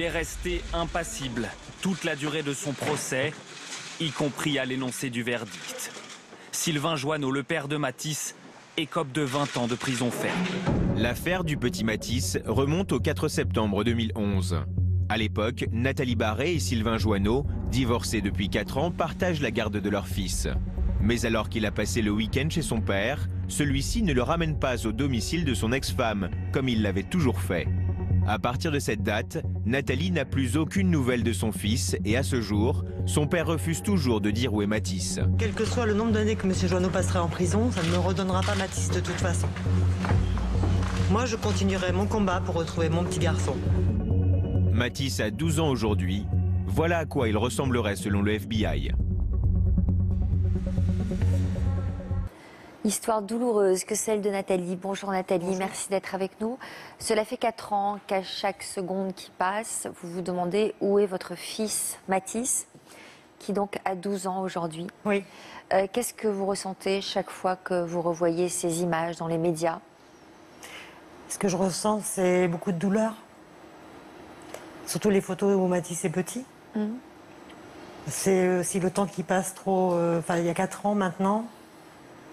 est resté impassible toute la durée de son procès, y compris à l'énoncé du verdict. Sylvain Joanneau, le père de Mathis, écope de 20 ans de prison ferme. L'affaire du petit Mathis remonte au 4 septembre 2011. À l'époque, Nathalie Barré et Sylvain Joanneau, divorcés depuis 4 ans, partagent la garde de leur fils. Mais alors qu'il a passé le week-end chez son père, celui-ci ne le ramène pas au domicile de son ex-femme, comme il l'avait toujours fait. À partir de cette date, Nathalie n'a plus aucune nouvelle de son fils et à ce jour, son père refuse toujours de dire où est Mathis. Quel que soit le nombre d'années que M. Joanneau passera en prison, ça ne me redonnera pas Mathis de toute façon. Moi, je continuerai mon combat pour retrouver mon petit garçon. Mathis a 12 ans aujourd'hui. Voilà à quoi il ressemblerait selon le FBI. Histoire douloureuse que celle de Nathalie. Bonjour Nathalie, bonjour. Merci d'être avec nous. Cela fait 4 ans qu'à chaque seconde qui passe, vous vous demandez où est votre fils Mathis, qui donc a 12 ans aujourd'hui. Oui. Qu'est-ce que vous ressentez chaque fois que vous revoyez ces images dans les médias? Ce que je ressens, c'est beaucoup de douleur. Surtout les photos où Mathis est petit. C'est aussi le temps qui passe trop... il y a 4 ans maintenant.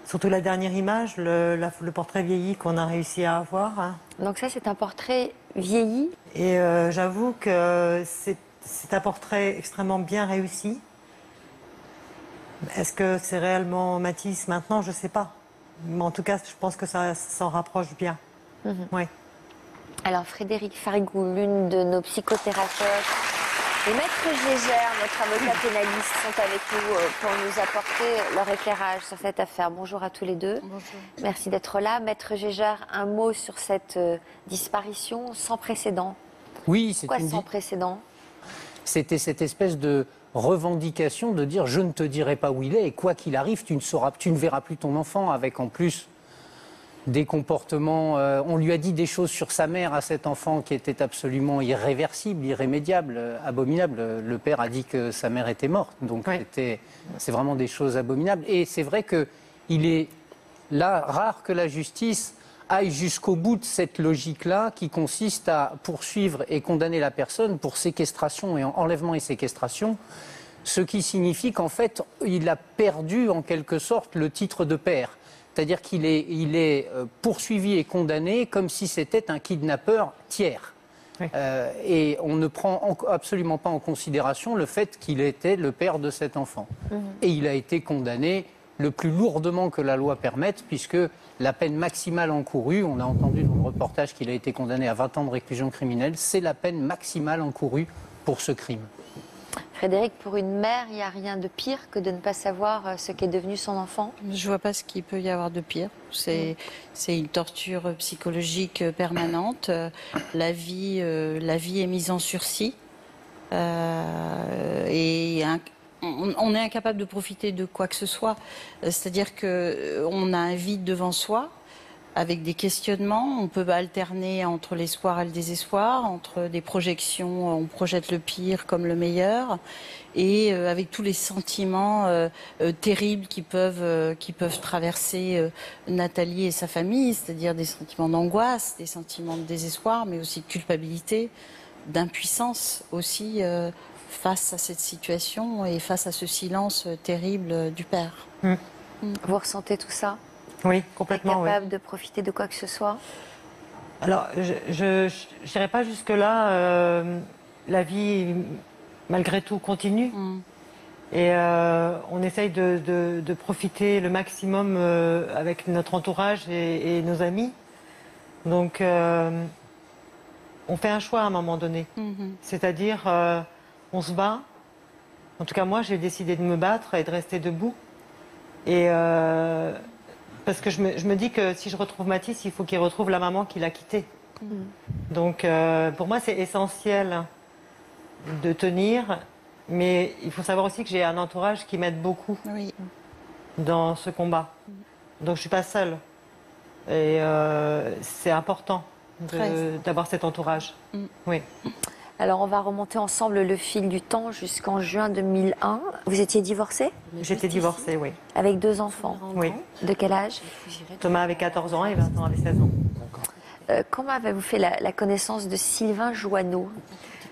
Surtout la dernière image, le portrait vieilli qu'on a réussi à avoir. Hein. Donc ça, c'est un portrait vieilli. Et j'avoue que c'est un portrait extrêmement bien réussi. Est-ce que c'est réellement Mathis maintenant? Je ne sais pas. Mais en tout cas, je pense que ça s'en rapproche bien. Oui. Alors Frédéric Farigou, l'une de nos psychothérapeutes, et Maître Gégère, notre avocat pénaliste, sont avec nous pour nous apporter leur éclairage sur cette affaire. Bonjour à tous les deux. Bonjour. Merci d'être là. Maître Gégère, un mot sur cette disparition sans précédent. Oui, c'est pourquoi sans précédent? C'était cette espèce de revendication de dire je ne te dirai pas où il est et quoi qu'il arrive, tu ne verras plus ton enfant, avec en plus des comportements. On lui a dit des choses sur sa mère à cet enfant qui étaient absolument irréversibles, irrémédiables, abominables. Le père a dit que sa mère était morte, donc oui. C'est vraiment des choses abominables. Et c'est vrai qu'il est là rare que la justice aille jusqu'au bout de cette logique-là qui consiste à poursuivre et condamner la personne pour séquestration et enlèvement et séquestration, ce qui signifie qu'en fait, il a perdu en quelque sorte le titre de père. C'est-à-dire qu'il est poursuivi et condamné comme si c'était un kidnappeur tiers. Oui. Et on ne prend absolument pas en considération le fait qu'il était le père de cet enfant. Et il a été condamné le plus lourdement que la loi permette, puisque la peine maximale encourue, on a entendu dans le reportage qu'il a été condamné à 20 ans de réclusion criminelle, c'est la peine maximale encourue pour ce crime. Frédéric, pour une mère, il n'y a rien de pire que de ne pas savoir ce qu'est devenu son enfant? Je ne vois pas ce qu'il peut y avoir de pire. C'est une torture psychologique permanente. La vie est mise en sursis. Et on est incapable de profiter de quoi que ce soit. C'est-à-dire qu'on a un vide devant soi, avec des questionnements. On peut alterner entre l'espoir et le désespoir, entre des projections, on projette le pire comme le meilleur, et avec tous les sentiments terribles qui peuvent traverser Nathalie et sa famille, c'est-à-dire des sentiments d'angoisse, des sentiments de désespoir, mais aussi de culpabilité, d'impuissance aussi face à cette situation et face à ce silence terrible du père. Vous ressentez tout ça? Oui, complètement. Capable de profiter de quoi que ce soit? Alors, je n'irai pas jusque-là. La vie, malgré tout, continue. Et on essaye de profiter le maximum avec notre entourage et nos amis. Donc, on fait un choix à un moment donné. C'est-à-dire, on se bat. En tout cas, moi, j'ai décidé de me battre et de rester debout. Et... parce que je me dis que si je retrouve Mathis, il faut qu'il retrouve la maman qu'il a quittée. Donc pour moi c'est essentiel de tenir, mais il faut savoir aussi que j'ai un entourage qui m'aide beaucoup dans ce combat. Donc je ne suis pas seule. Et c'est important d'avoir cet entourage. Oui. Alors on va remonter ensemble le fil du temps jusqu'en juin 2001. Vous étiez divorcée? J'étais divorcée, oui. Avec 2 enfants? Oui. De quel âge? Thomas avait 14 ans et Vincent avait 16 ans. Comment avez-vous fait la connaissance de Sylvain Joanneau?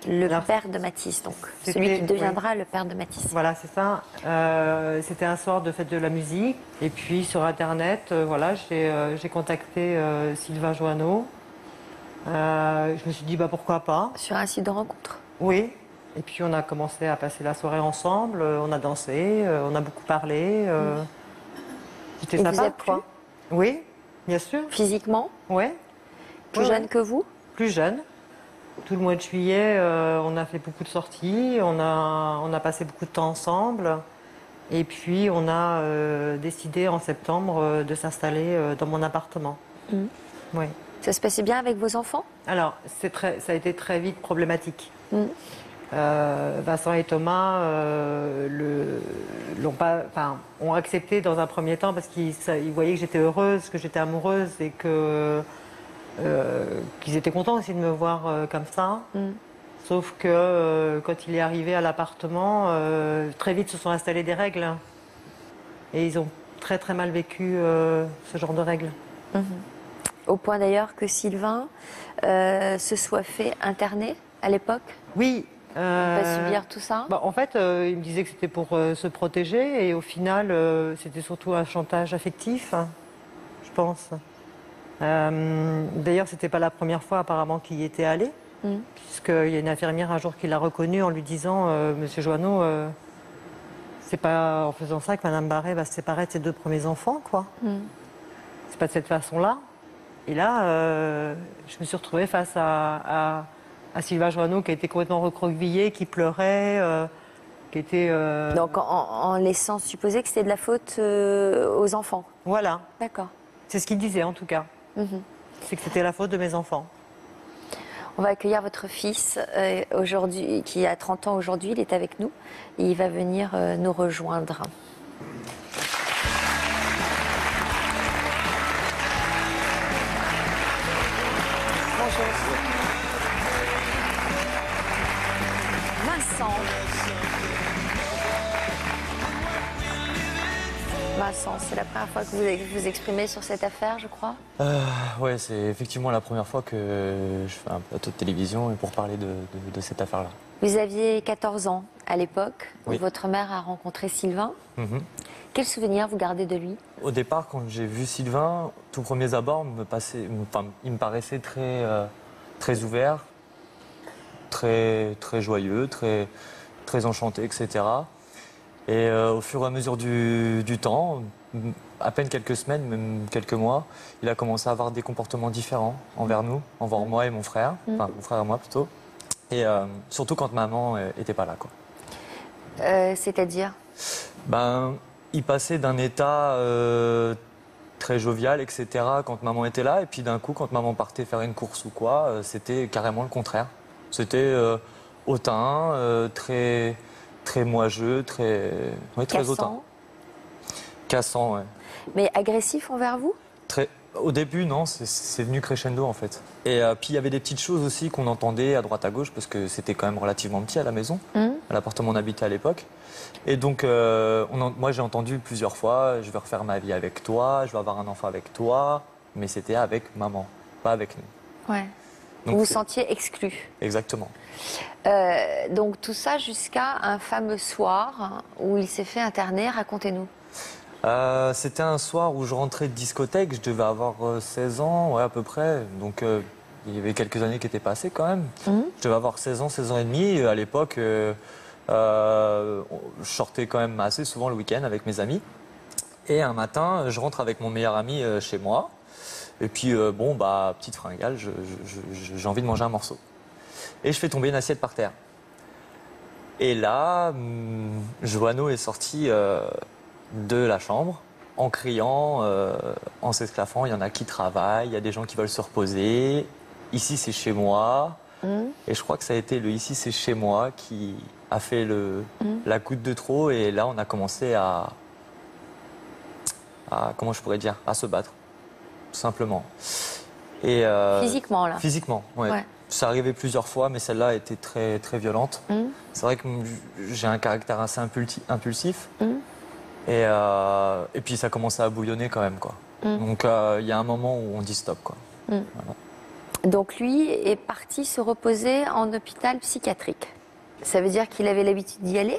Le Alors, père de Mathis, donc. c'était- Celui qui deviendra le père de Mathis. Voilà, c'est ça. C'était un soir de fête de la musique. Et puis sur Internet, voilà, j'ai contacté Sylvain Joanneau. Je me suis dit, bah, pourquoi pas. Sur un site de rencontre. Oui. Et puis on a commencé à passer la soirée ensemble. On a dansé, on a beaucoup parlé. C'était Et sympa. vous êtes plu quoi. Oui, bien sûr. Physiquement, Ouais. plus Ouais, jeune ouais. que vous. Plus jeune. Tout le mois de juillet, on a fait beaucoup de sorties, on a passé beaucoup de temps ensemble. Et puis, on a décidé en septembre de s'installer dans mon appartement. Mhm. Oui. Ça se passait bien avec vos enfants? Alors, ça a été très vite problématique. Mhm. Vincent et Thomas ont accepté dans un premier temps parce qu'ils voyaient que j'étais heureuse, que j'étais amoureuse et qu'ils étaient contents aussi de me voir comme ça. Mm. Sauf que quand il est arrivé à l'appartement, très vite se sont installées des règles. Et ils ont très très mal vécu ce genre de règles. Au point d'ailleurs que Sylvain se soit fait interner à l'époque, Oui. pas subir tout ça. Bah, en fait, il me disait que c'était pour se protéger et au final, c'était surtout un chantage affectif, hein, je pense. D'ailleurs, c'était pas la première fois apparemment qu'il y était allé, puisqu'il y a une infirmière un jour qui l'a reconnu en lui disant Monsieur Joanneau, c'est pas en faisant ça que Madame Barré va se séparer de ses 2 premiers enfants, quoi. C'est pas de cette façon-là. Et là, je me suis retrouvée face à Sylvain Joanneau qui a été complètement recroquevillé, qui pleurait, qui était... Donc en laissant supposer que c'était de la faute aux enfants. Voilà, D'accord. c'est ce qu'il disait en tout cas. C'est que c'était la faute de mes enfants. On va accueillir votre fils aujourd'hui, qui a 30 ans aujourd'hui, il est avec nous. Et il va venir nous rejoindre. Bonjour. Vincent. Vincent, c'est la première fois que vous vous exprimez sur cette affaire, je crois. Ouais, c'est effectivement la première fois que je fais un plateau de télévision et pour parler de cette affaire-là. Vous aviez 14 ans à l'époque où Oui. votre mère a rencontré Sylvain. Mhm. Quel souvenir vous gardez de lui? Au départ, quand j'ai vu Sylvain, tout premiers abords, il me paraissait très, très ouvert, très, très joyeux, très, très enchanté, etc. Et au fur et à mesure du temps, à peine quelques semaines, même quelques mois, il a commencé à avoir des comportements différents envers nous, envers moi et mon frère, enfin mon frère et moi plutôt. Et surtout quand maman était pas là, quoi. C'est-à-dire? Ben, il passait d'un état très jovial, etc. quand maman était là, et puis d'un coup, quand maman partait faire une course ou quoi, c'était carrément le contraire. C'était hautain, très, très moigeux, très, oui, très hautain. Cassant? Cassant, ouais. Mais agressif envers vous? Très... Au début, non, c'est venu crescendo en fait. Et puis il y avait des petites choses aussi qu'on entendait à droite à gauche parce que c'était quand même relativement petit à la maison, à l'appartement où on habitait à l'époque. Et donc, moi j'ai entendu plusieurs fois, je vais refaire ma vie avec toi, je vais avoir un enfant avec toi, mais c'était avec maman, pas avec nous. Ouais. Donc, Vous vous c'est- sentiez exclu. Exactement. Donc tout ça jusqu'à un fameux soir où il s'est fait interner. Racontez-nous. C'était un soir où je rentrais de discothèque, je devais avoir 16 ans, ouais, à peu près. Donc il y avait quelques années qui étaient passées quand même. Je devais avoir 16 ans, 16 ans et demi. Et à l'époque, je sortais quand même assez souvent le week-end avec mes amis. Et un matin, je rentre avec mon meilleur ami chez moi. Et puis, bon, bah, petite fringale, j'ai envie de manger un morceau. Et je fais tomber une assiette par terre. Et là, Joanneau est sorti de la chambre en criant, en s'esclaffant, il y en a qui travaillent, il y a des gens qui veulent se reposer. Ici, c'est chez moi. Et je crois que ça a été le ici, c'est chez moi qui a fait la goutte de trop. Et là, on a commencé à comment je pourrais dire, à se battre, tout simplement. Et, Physiquement, là. Physiquement, ouais. Ouais. Ça arrivait plusieurs fois, mais celle-là a été très, très violente. C'est vrai que j'ai un caractère assez impulsif. Et puis ça commençait à bouillonner quand même, quoi. Donc il y a un moment où on dit stop, quoi. Voilà. Donc lui est parti se reposer en hôpital psychiatrique. Ça veut dire qu'il avait l'habitude d'y aller?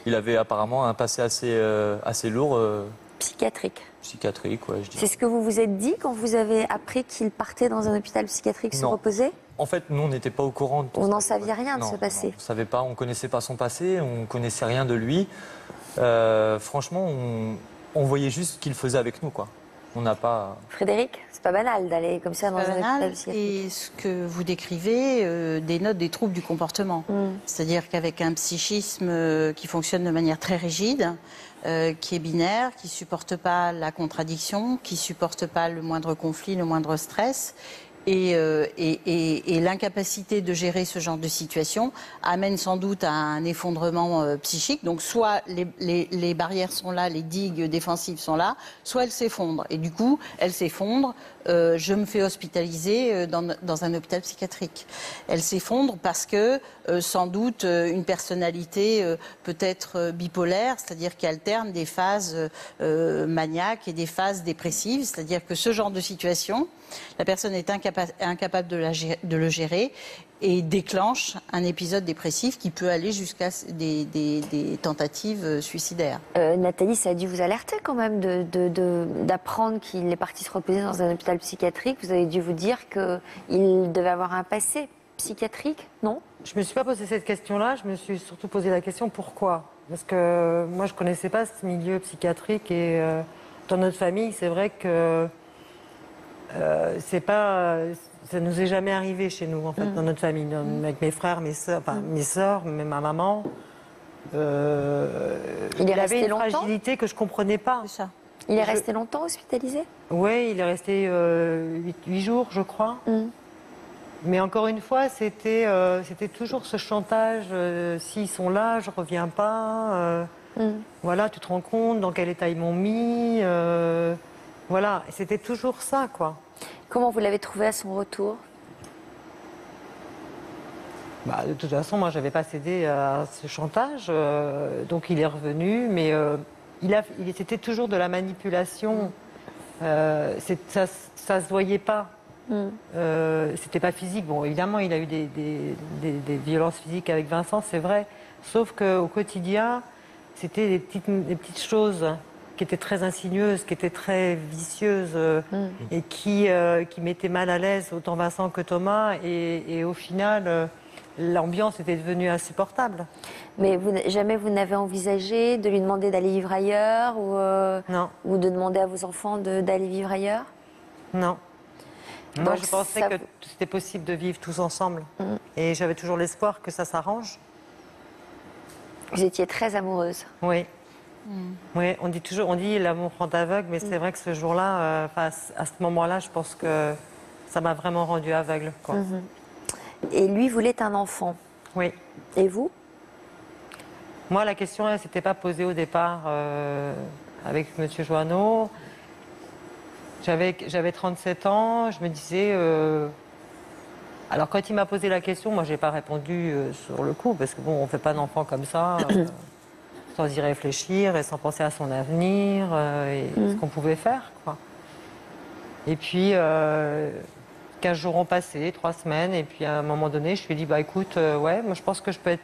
Il avait apparemment un passé assez lourd. Psychiatrique. Psychiatrique, ouais, je dirais. C'est ce que vous vous êtes dit quand vous avez appris qu'il partait dans un hôpital psychiatrique se Non. reposer? En fait, nous, on n'était pas au courant de tout On ça. n'en savait rien de Non, ce passé. non, on savait pas, on connaissait pas son passé, on connaissait rien de lui. Franchement, on voyait juste ce qu'il faisait avec nous, quoi. On n'a pas. Frédéric, c'est pas banal d'aller comme ça dans un Pas hôpital banal. psychiatrique. Et ce que vous décrivez dénote des troubles du comportement. C'est-à-dire qu'avec un psychisme qui fonctionne de manière très rigide, qui est binaire, qui ne supporte pas la contradiction, qui ne supporte pas le moindre conflit, le moindre stress, et l'incapacité de gérer ce genre de situation amène sans doute à un effondrement psychique. Donc soit les barrières sont là, les digues défensives sont là, soit elles s'effondrent. Et du coup, elles s'effondrent. Je me fais hospitaliser dans un hôpital psychiatrique. Elles s'effondrent parce que sans doute une personnalité peut-être bipolaire, c'est-à-dire qui alterne des phases maniaques et des phases dépressives. C'est-à-dire que ce genre de situation, la personne est incapable de le gérer et déclenche un épisode dépressif qui peut aller jusqu'à des tentatives suicidaires. Nathalie, ça a dû vous alerter quand même d'apprendre qu'il est parti se reposer dans un hôpital psychiatrique. Vous avez dû vous dire qu'il devait avoir un passé psychiatrique, non? Je ne me suis pas posé cette question-là, je me suis surtout posé la question pourquoi. Parce que moi, je ne connaissais pas ce milieu psychiatrique et dans notre famille, c'est vrai que ça nous est jamais arrivé chez nous, en fait, dans notre famille, avec mes frères, mes sœurs, même ma maman. Il est resté avait une longtemps fragilité que je comprenais pas. C'est ça. Il est resté longtemps hospitalisé? Oui, il est resté 8 jours, je crois. Mais encore une fois, c'était toujours ce chantage. S'ils sont là, je reviens pas. Voilà, tu te rends compte dans quel état ils m'ont mis. Voilà, c'était toujours ça, quoi. Comment vous l'avez trouvé à son retour? De toute façon, moi, j'avais pas cédé à ce chantage. Donc, il est revenu, mais c'était toujours de la manipulation. Ça se voyait pas. C'était pas physique. Bon, évidemment, il a eu des violences physiques avec Vincent, c'est vrai. Sauf qu'au quotidien, c'était des petites choses qui étaient très insidieuses, qui étaient très vicieuses et qui mettaient mal à l'aise autant Vincent que Thomas. Et au final, l'ambiance était devenue insupportable. Mais jamais vous n'avez envisagé de lui demander d'aller vivre ailleurs Non. ou de demander à vos enfants d'aller vivre ailleurs? Non. Moi, Donc, je pensais que c'était possible de vivre tous ensemble. Et j'avais toujours l'espoir que ça s'arrange. Vous étiez très amoureuse. Oui. Oui, on dit l'amour rend aveugle, mais c'est vrai que ce jour-là, à ce moment-là, je pense que ça m'a vraiment rendue aveugle, quoi. Et lui voulait un enfant. Oui. Et vous? Moi, la question, elle ne s'était pas posée au départ avec M. Joanneau. J'avais 37 ans, je me disais... Alors, quand il m'a posé la question, moi, je n'ai pas répondu sur le coup, parce que bon, on ne fait pas d'enfant comme ça, sans y réfléchir et sans penser à son avenir et ce qu'on pouvait faire, quoi. Et puis, 15 jours ont passé, 3 semaines, et puis à un moment donné, je lui ai dit, écoute, ouais, moi, je pense que je peux être...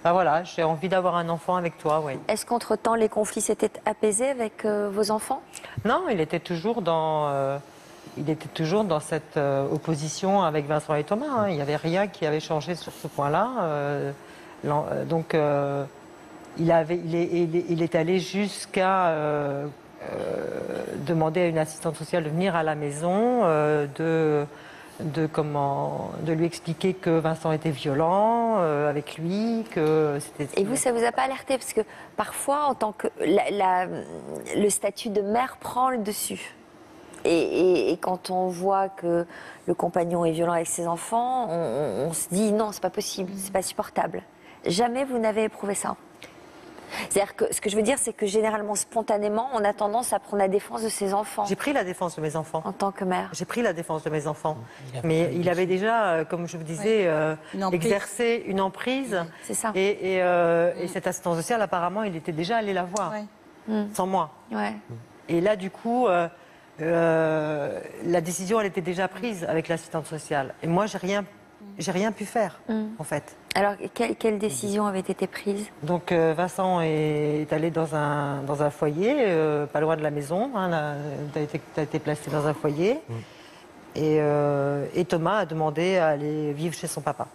voilà, j'ai envie d'avoir un enfant avec toi, oui. Est-ce qu'entre-temps, les conflits s'étaient apaisés avec vos enfants? Non, il était toujours dans cette opposition avec Vincent et Thomas. Il n'y avait rien qui avait changé sur ce point-là. Donc, il est allé jusqu'à demander à une assistante sociale de venir à la maison, de lui expliquer que Vincent était violent avec lui, que c'était... Et vous, ça vous a pas alerté? Parce que parfois, en tant que le statut de mère prend le dessus. Et quand on voit que le compagnon est violent avec ses enfants, on se dit non, c'est pas possible, c'est pas supportable. Jamais vous n'avez éprouvé ça? C'est-à-dire que ce que je veux dire, c'est que généralement, spontanément, on a tendance à prendre la défense de ses enfants. J'ai pris la défense de mes enfants. En tant que mère. J'ai pris la défense de mes enfants. Mais il avait déjà, comme je vous disais, exercé une emprise. C'est ça. Et cette assistance sociale, apparemment, il était déjà allé la voir, sans moi. Ouais. Et là, du coup, la décision, elle était déjà prise avec l'assistante sociale. Et moi, j'ai rien pu faire, en fait. Alors, quelle décision avait été prise? Donc, Vincent est allé dans un foyer, pas loin de la maison. T'as été placé dans un foyer. Et Thomas a demandé à aller vivre chez son papa.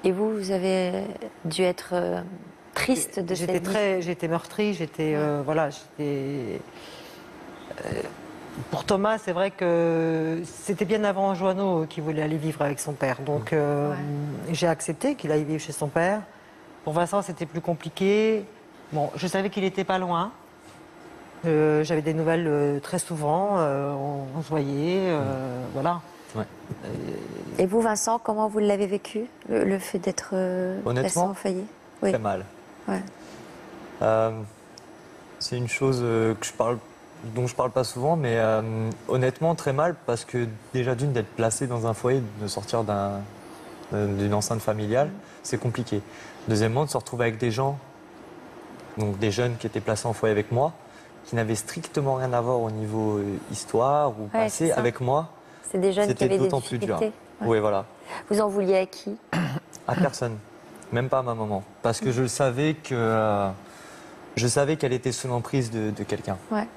Et vous avez dû être triste de cette vie? J'étais meurtrie, pour Thomas, c'est vrai que c'était bien avant Joanneau qui voulait aller vivre avec son père. Donc j'ai accepté qu'il aille vivre chez son père. Pour Vincent, c'était plus compliqué. Bon, je savais qu'il n'était pas loin. J'avais des nouvelles très souvent. On se voyait, voilà. Ouais. Et vous, Vincent, comment vous l'avez vécu, le fait d'être placé en foyer? Oui. Très mal. Ouais. C'est une chose dont je parle pas souvent, mais honnêtement très mal, parce que déjà d'être placé dans un foyer, de sortir d'une enceinte familiale, c'est compliqué. Deuxièmement, de se retrouver avec des gens, donc des jeunes qui étaient placés en foyer avec moi, qui n'avaient strictement rien à voir au niveau histoire ou passé avec moi. C'est des jeunes qui avaient des d'autant plus dur. difficultés. Oui, voilà. Vous en vouliez à qui? À personne, même pas à ma maman, parce que je savais qu'elle était sous l'emprise de quelqu'un. Ouais.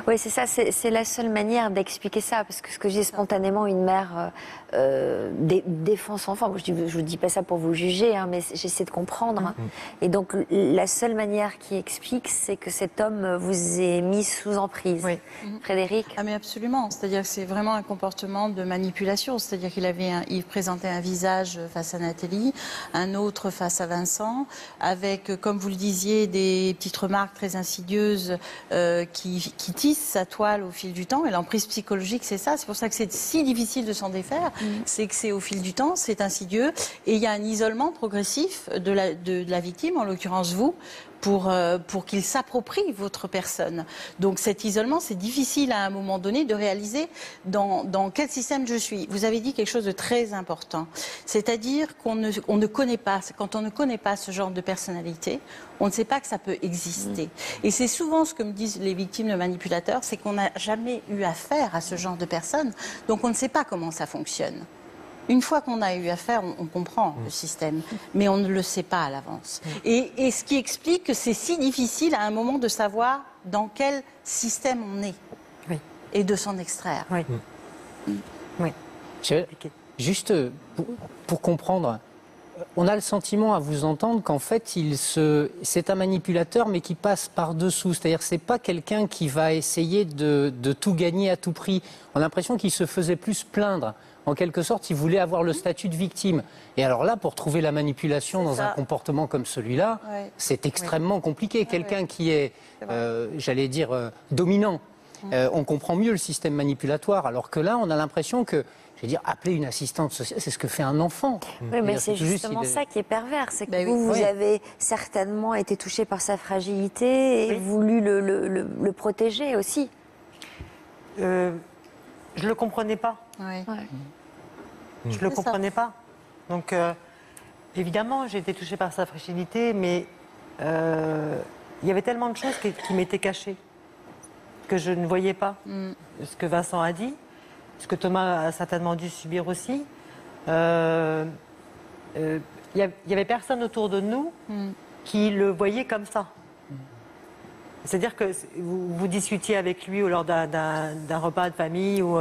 Oui, c'est ça, c'est la seule manière d'expliquer ça, parce que ce que j'ai spontanément, une mère défend son enfant. Moi, je ne vous dis pas ça pour vous juger, hein, mais j'essaie de comprendre. Hein. Et donc, la seule manière qui explique, c'est que cet homme vous ait mis sous emprise. Oui. Frédéric? Ah mais absolument, c'est-à-dire que c'est vraiment un comportement de manipulation, c'est-à-dire il présentait un visage face à Nathalie, un autre face à Vincent, avec, comme vous le disiez, des petites remarques très insidieuses qui tissent sa toile au fil du temps. Et l'emprise psychologique, c'est ça, c'est pour ça que c'est si difficile de s'en défaire, c'est que c'est au fil du temps, c'est insidieux, et il y a un isolement progressif de la victime, en l'occurrence vous, pour qu'il s'approprie votre personne. Donc cet isolement, c'est difficile à un moment donné de réaliser dans quel système je suis. Vous avez dit quelque chose de très important, c'est-à-dire qu'on ne connaît pas, quand on ne connaît pas ce genre de personnalité, on ne sait pas que ça peut exister. Et c'est souvent ce que me disent les victimes de manipulateurs, c'est qu'on n'a jamais eu affaire à ce genre de personnes, donc on ne sait pas comment ça fonctionne. Une fois qu'on a eu affaire, on comprend le système, mais on ne le sait pas à l'avance. Et ce qui explique que c'est si difficile à un moment de savoir dans quel système on est et de s'en extraire. Oui. Oui. Juste pour comprendre, on a le sentiment à vous entendre qu'en fait, c'est un manipulateur, mais qui passe par-dessous. C'est-à-dire que ce n'est pas quelqu'un qui va essayer de tout gagner à tout prix. On a l'impression qu'il se faisait plus plaindre. En quelque sorte, il voulait avoir le statut de victime. Et alors là, pour trouver la manipulation dans un comportement comme celui-là, c'est extrêmement compliqué. Quelqu'un qui est, j'allais dire, dominant, on comprend mieux le système manipulatoire. Alors que là, on a l'impression que, je veux dire, appeler une assistante sociale, c'est ce que fait un enfant. Oui, mais c'est justement ça qui est pervers. C'est que vous avez certainement été touché par sa fragilité et voulu le protéger aussi. Je ne le comprenais pas. Ouais. Je ne le comprenais pas. Donc, évidemment, j'ai été touchée par sa fragilité, mais il y avait tellement de choses qui m'étaient cachées, que je ne voyais pas. Ce que Vincent a dit, ce que Thomas a certainement dû subir aussi. Il y avait personne autour de nous qui le voyait comme ça. C'est-à-dire que vous discutiez avec lui lors d'un repas de famille ou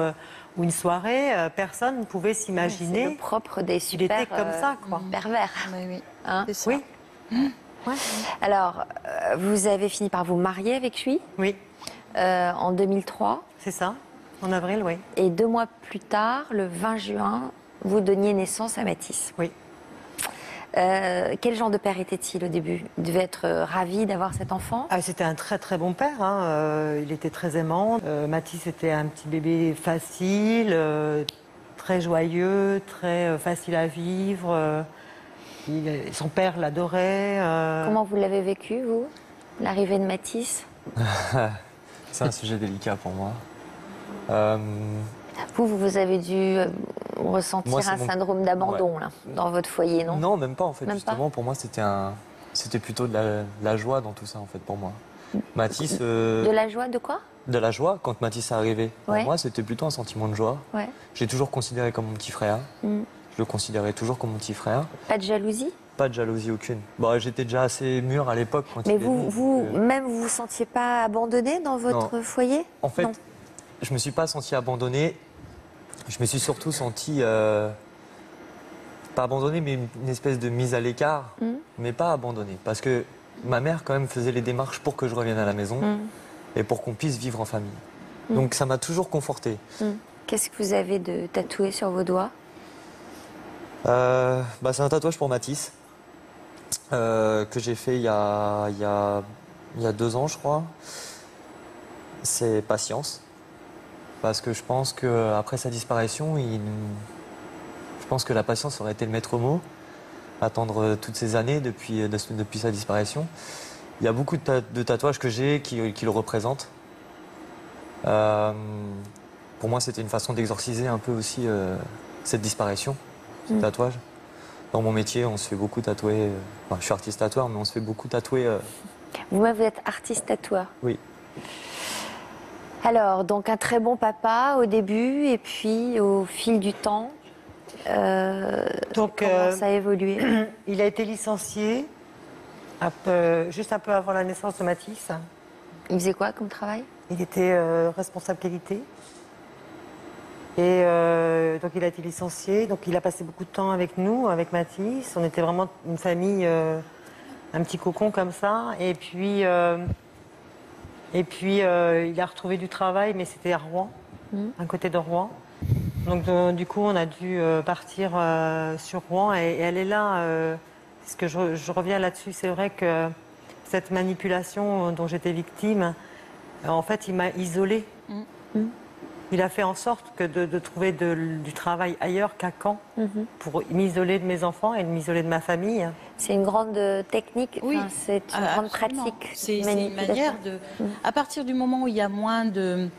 une soirée, personne ne pouvait s'imaginer. C'est le propre des super était comme ça, quoi. Pervers. Oui. Hein? C'est ça. Oui. Ouais. Alors, vous avez fini par vous marier avec lui Oui, en 2003. c'est ça, en avril, oui. Et 2 mois plus tard, le 20 juin, vous donniez naissance à Mathis. Oui. Quel genre de père était-il au début? Il devait être ravi d'avoir cet enfant. C'était un très très bon père, hein. Il était très aimant. Mathis était un petit bébé facile, très joyeux, très facile à vivre. Son père l'adorait. Comment vous l'avez vécu, vous, l'arrivée de Mathis? C'est un sujet délicat pour moi. Vous avez dû ressentir Moi, c'est un syndrome d'abandon là, dans votre foyer, non? Non, même pas en fait. Même Justement, pas. pour moi, c'était plutôt de la joie dans tout ça en fait pour moi. Mathis, De la joie de quoi? de la joie quand Mathis est arrivé. Pour Ouais. moi, c'était plutôt un sentiment de joie. Ouais. J'ai toujours considéré comme mon petit frère. Mm. Je le considérais toujours comme mon petit frère. Pas de jalousie? Pas de jalousie aucune. Bon, j'étais déjà assez mûr à l'époque quand Mais il est venu, donc, même vous vous sentiez pas abandonné dans votre foyer? En fait, Non. je me suis pas senti abandonné. Je me suis surtout senti pas abandonné, mais une espèce de mise à l'écart, mais pas abandonné, parce que ma mère quand même faisait les démarches pour que je revienne à la maison et pour qu'on puisse vivre en famille. Donc ça m'a toujours conforté. Qu'est-ce que vous avez de tatoué sur vos doigts? C'est un tatouage pour Mathis que j'ai fait il y a 2 ans, je crois. C'est patience. Parce que je pense qu'après sa disparition, je pense que la patience aurait été le maître mot. Attendre toutes ces années depuis sa disparition. Il y a beaucoup de tatouages que j'ai qui le représentent. Pour moi, c'était une façon d'exorciser un peu aussi cette disparition, ce tatouage. Dans mon métier, on se fait beaucoup tatouer. Je suis artiste tatoueur, mais on se fait beaucoup tatouer. Vous-même, vous êtes artiste tatoueur. Oui. Alors, donc un très bon papa au début, et puis au fil du temps, comment ça a évolué? Il a été licencié juste un peu avant la naissance de Mathis. Il faisait quoi comme travail? Il était responsable qualité. Et donc il a été licencié. Donc il a passé beaucoup de temps avec nous, avec Mathis. On était vraiment une famille, un petit cocon comme ça. Et puis il a retrouvé du travail, mais c'était à Rouen, à côté de Rouen. Donc du coup, on a dû partir sur Rouen et elle est là. Parce que je reviens là-dessus, c'est vrai que cette manipulation dont j'étais victime, en fait, il m'a isolée. Il a fait en sorte que de trouver du travail ailleurs qu'à Caen pour m'isoler de mes enfants et de m'isoler de ma famille. C'est une grande technique, Oui, c'est une grande absolument. pratique. C'est une manière de... À partir du moment où il y a moins de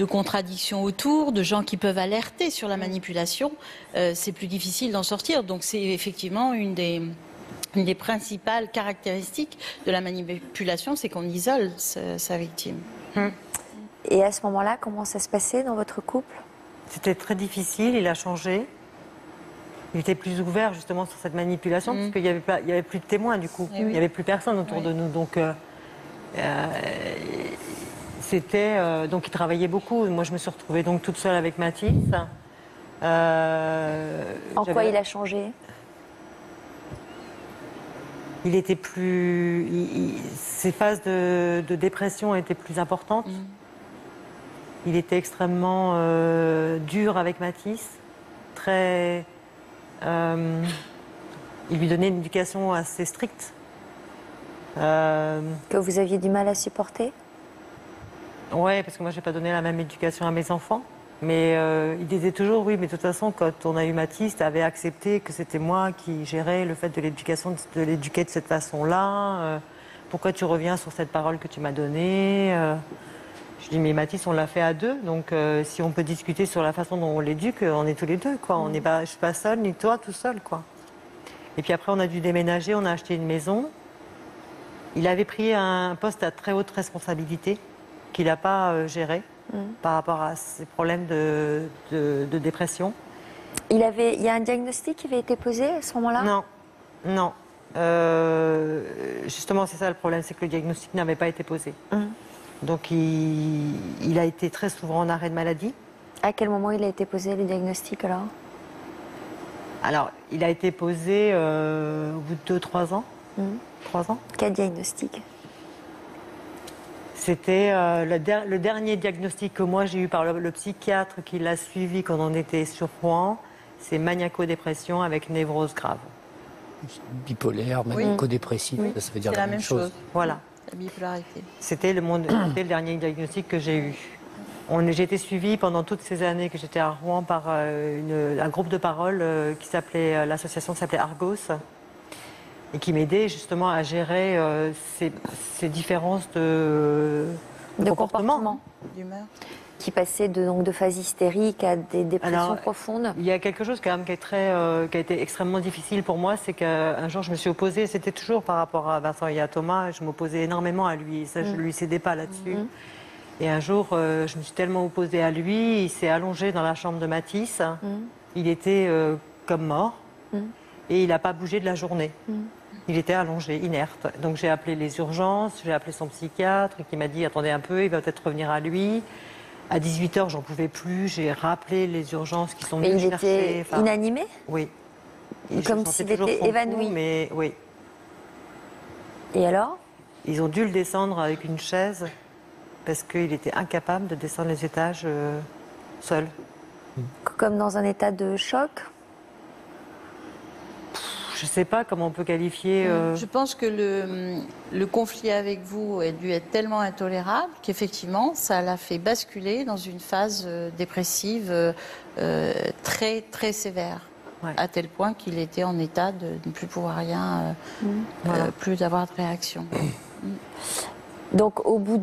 contradictions autour, de gens qui peuvent alerter sur la manipulation, c'est plus difficile d'en sortir. Donc c'est effectivement une des principales caractéristiques de la manipulation, c'est qu'on isole sa victime. Et à ce moment-là, comment ça se passait dans votre couple? C'était très difficile, il a changé. Il était plus ouvert justement sur cette manipulation, parce qu'il n'y avait plus de témoins du coup. Il n'y avait plus personne autour de nous. Donc, donc il travaillait beaucoup. Moi, je me suis retrouvée donc toute seule avec Mathis. En quoi il a changé? Il était plus... ses phases de dépression étaient plus importantes. Il était extrêmement dur avec Mathis. Très... il lui donnait une éducation assez stricte. Que vous aviez du mal à supporter? Oui, parce que moi, je n'ai pas donné la même éducation à mes enfants. Mais il disait toujours, oui, mais de toute façon, quand on a eu Mathis, tu avais accepté que c'était moi qui gérais le fait de l'éducation, de l'éduquer de cette façon-là. Pourquoi tu reviens sur cette parole que tu m'as donnée? Je dis, mais Mathis, on l'a fait à deux. Donc, si on peut discuter sur la façon dont on l'éduque, on est tous les deux, quoi. Je ne suis pas seule, ni toi, tout seul, quoi. Et puis après, on a dû déménager, on a acheté une maison. Il avait pris un poste à très haute responsabilité qu'il n'a pas géré par rapport à ses problèmes de dépression. Il y a un diagnostic qui avait été posé à ce moment-là? Non. Justement, c'est ça le problème, c'est que le diagnostic n'avait pas été posé. Donc, il a été très souvent en arrêt de maladie. À quel moment il a été posé le diagnostic alors? Alors, il a été posé au bout de 2-3 ans. 3 ans. Quel diagnostic? C'était le dernier diagnostic que moi j'ai eu par le psychiatre qui l'a suivi quand on était sur Rouen. C'est maniaco-dépression avec névrose grave. Bipolaire, maniaco-dépressif, ça veut dire la même chose. Voilà. La bipolarité. C'était le dernier diagnostic que j'ai eu. J'ai été suivie pendant toutes ces années que j'étais à Rouen par un groupe de parole qui s'appelait, l'association s'appelait Argos, et qui m'aidait justement à gérer ces différences de comportement. D'humeur. Qui passait de phase hystérique à des dépressions profondes. Il y a quelque chose quand même qui a été extrêmement difficile pour moi, c'est qu'un jour je me suis opposée, c'était toujours par rapport à Vincent et à Thomas, je m'opposais énormément à lui, ça, je ne lui cédais pas là-dessus. Et un jour, je me suis tellement opposée à lui, il s'est allongé dans la chambre de Mathis. Il était comme mort et il n'a pas bougé de la journée. Il était allongé, inerte. Donc j'ai appelé les urgences, j'ai appelé son psychiatre qui m'a dit attendez un peu, il va peut-être revenir à lui. À 18h, j'en pouvais plus, j'ai rappelé les urgences qui sont Et venues il chercher. était inanimé? Oui. Et Comme je sentais s'il toujours était son pouls, évanoui. mais oui. Et alors? Ils ont dû le descendre avec une chaise parce qu'il était incapable de descendre les étages seul. Comme dans un état de choc? Je ne sais pas comment on peut qualifier. Je pense que le conflit avec vous a dû être tellement intolérable qu'effectivement, ça l'a fait basculer dans une phase dépressive très, très sévère. Ouais. À tel point qu'il était en état de ne plus pouvoir rien, Voilà. plus d'avoir de réaction. Donc, au bout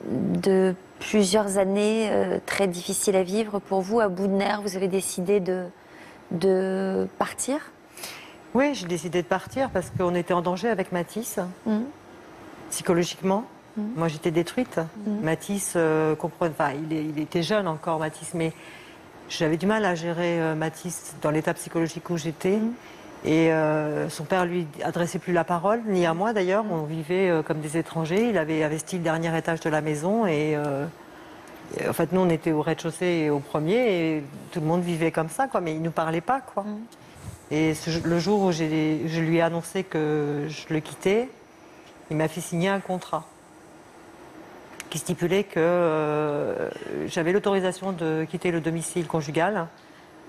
de plusieurs années très difficiles à vivre pour vous, à bout de nerfs, vous avez décidé de partir? Oui, j'ai décidé de partir parce qu'on était en danger avec Mathis, psychologiquement. Moi, j'étais détruite. Mathis, il était jeune encore, Mathis, mais j'avais du mal à gérer Mathis dans l'état psychologique où j'étais. Et son père lui adressait plus la parole, ni à moi d'ailleurs. On vivait comme des étrangers. Il avait investi le dernier étage de la maison et en fait, nous, on était au rez-de-chaussée et au premier et tout le monde vivait comme ça, quoi. Mais il nous parlait pas, quoi. Et le jour où je lui ai annoncé que je le quittais, il m'a fait signer un contrat qui stipulait que j'avais l'autorisation de quitter le domicile conjugal,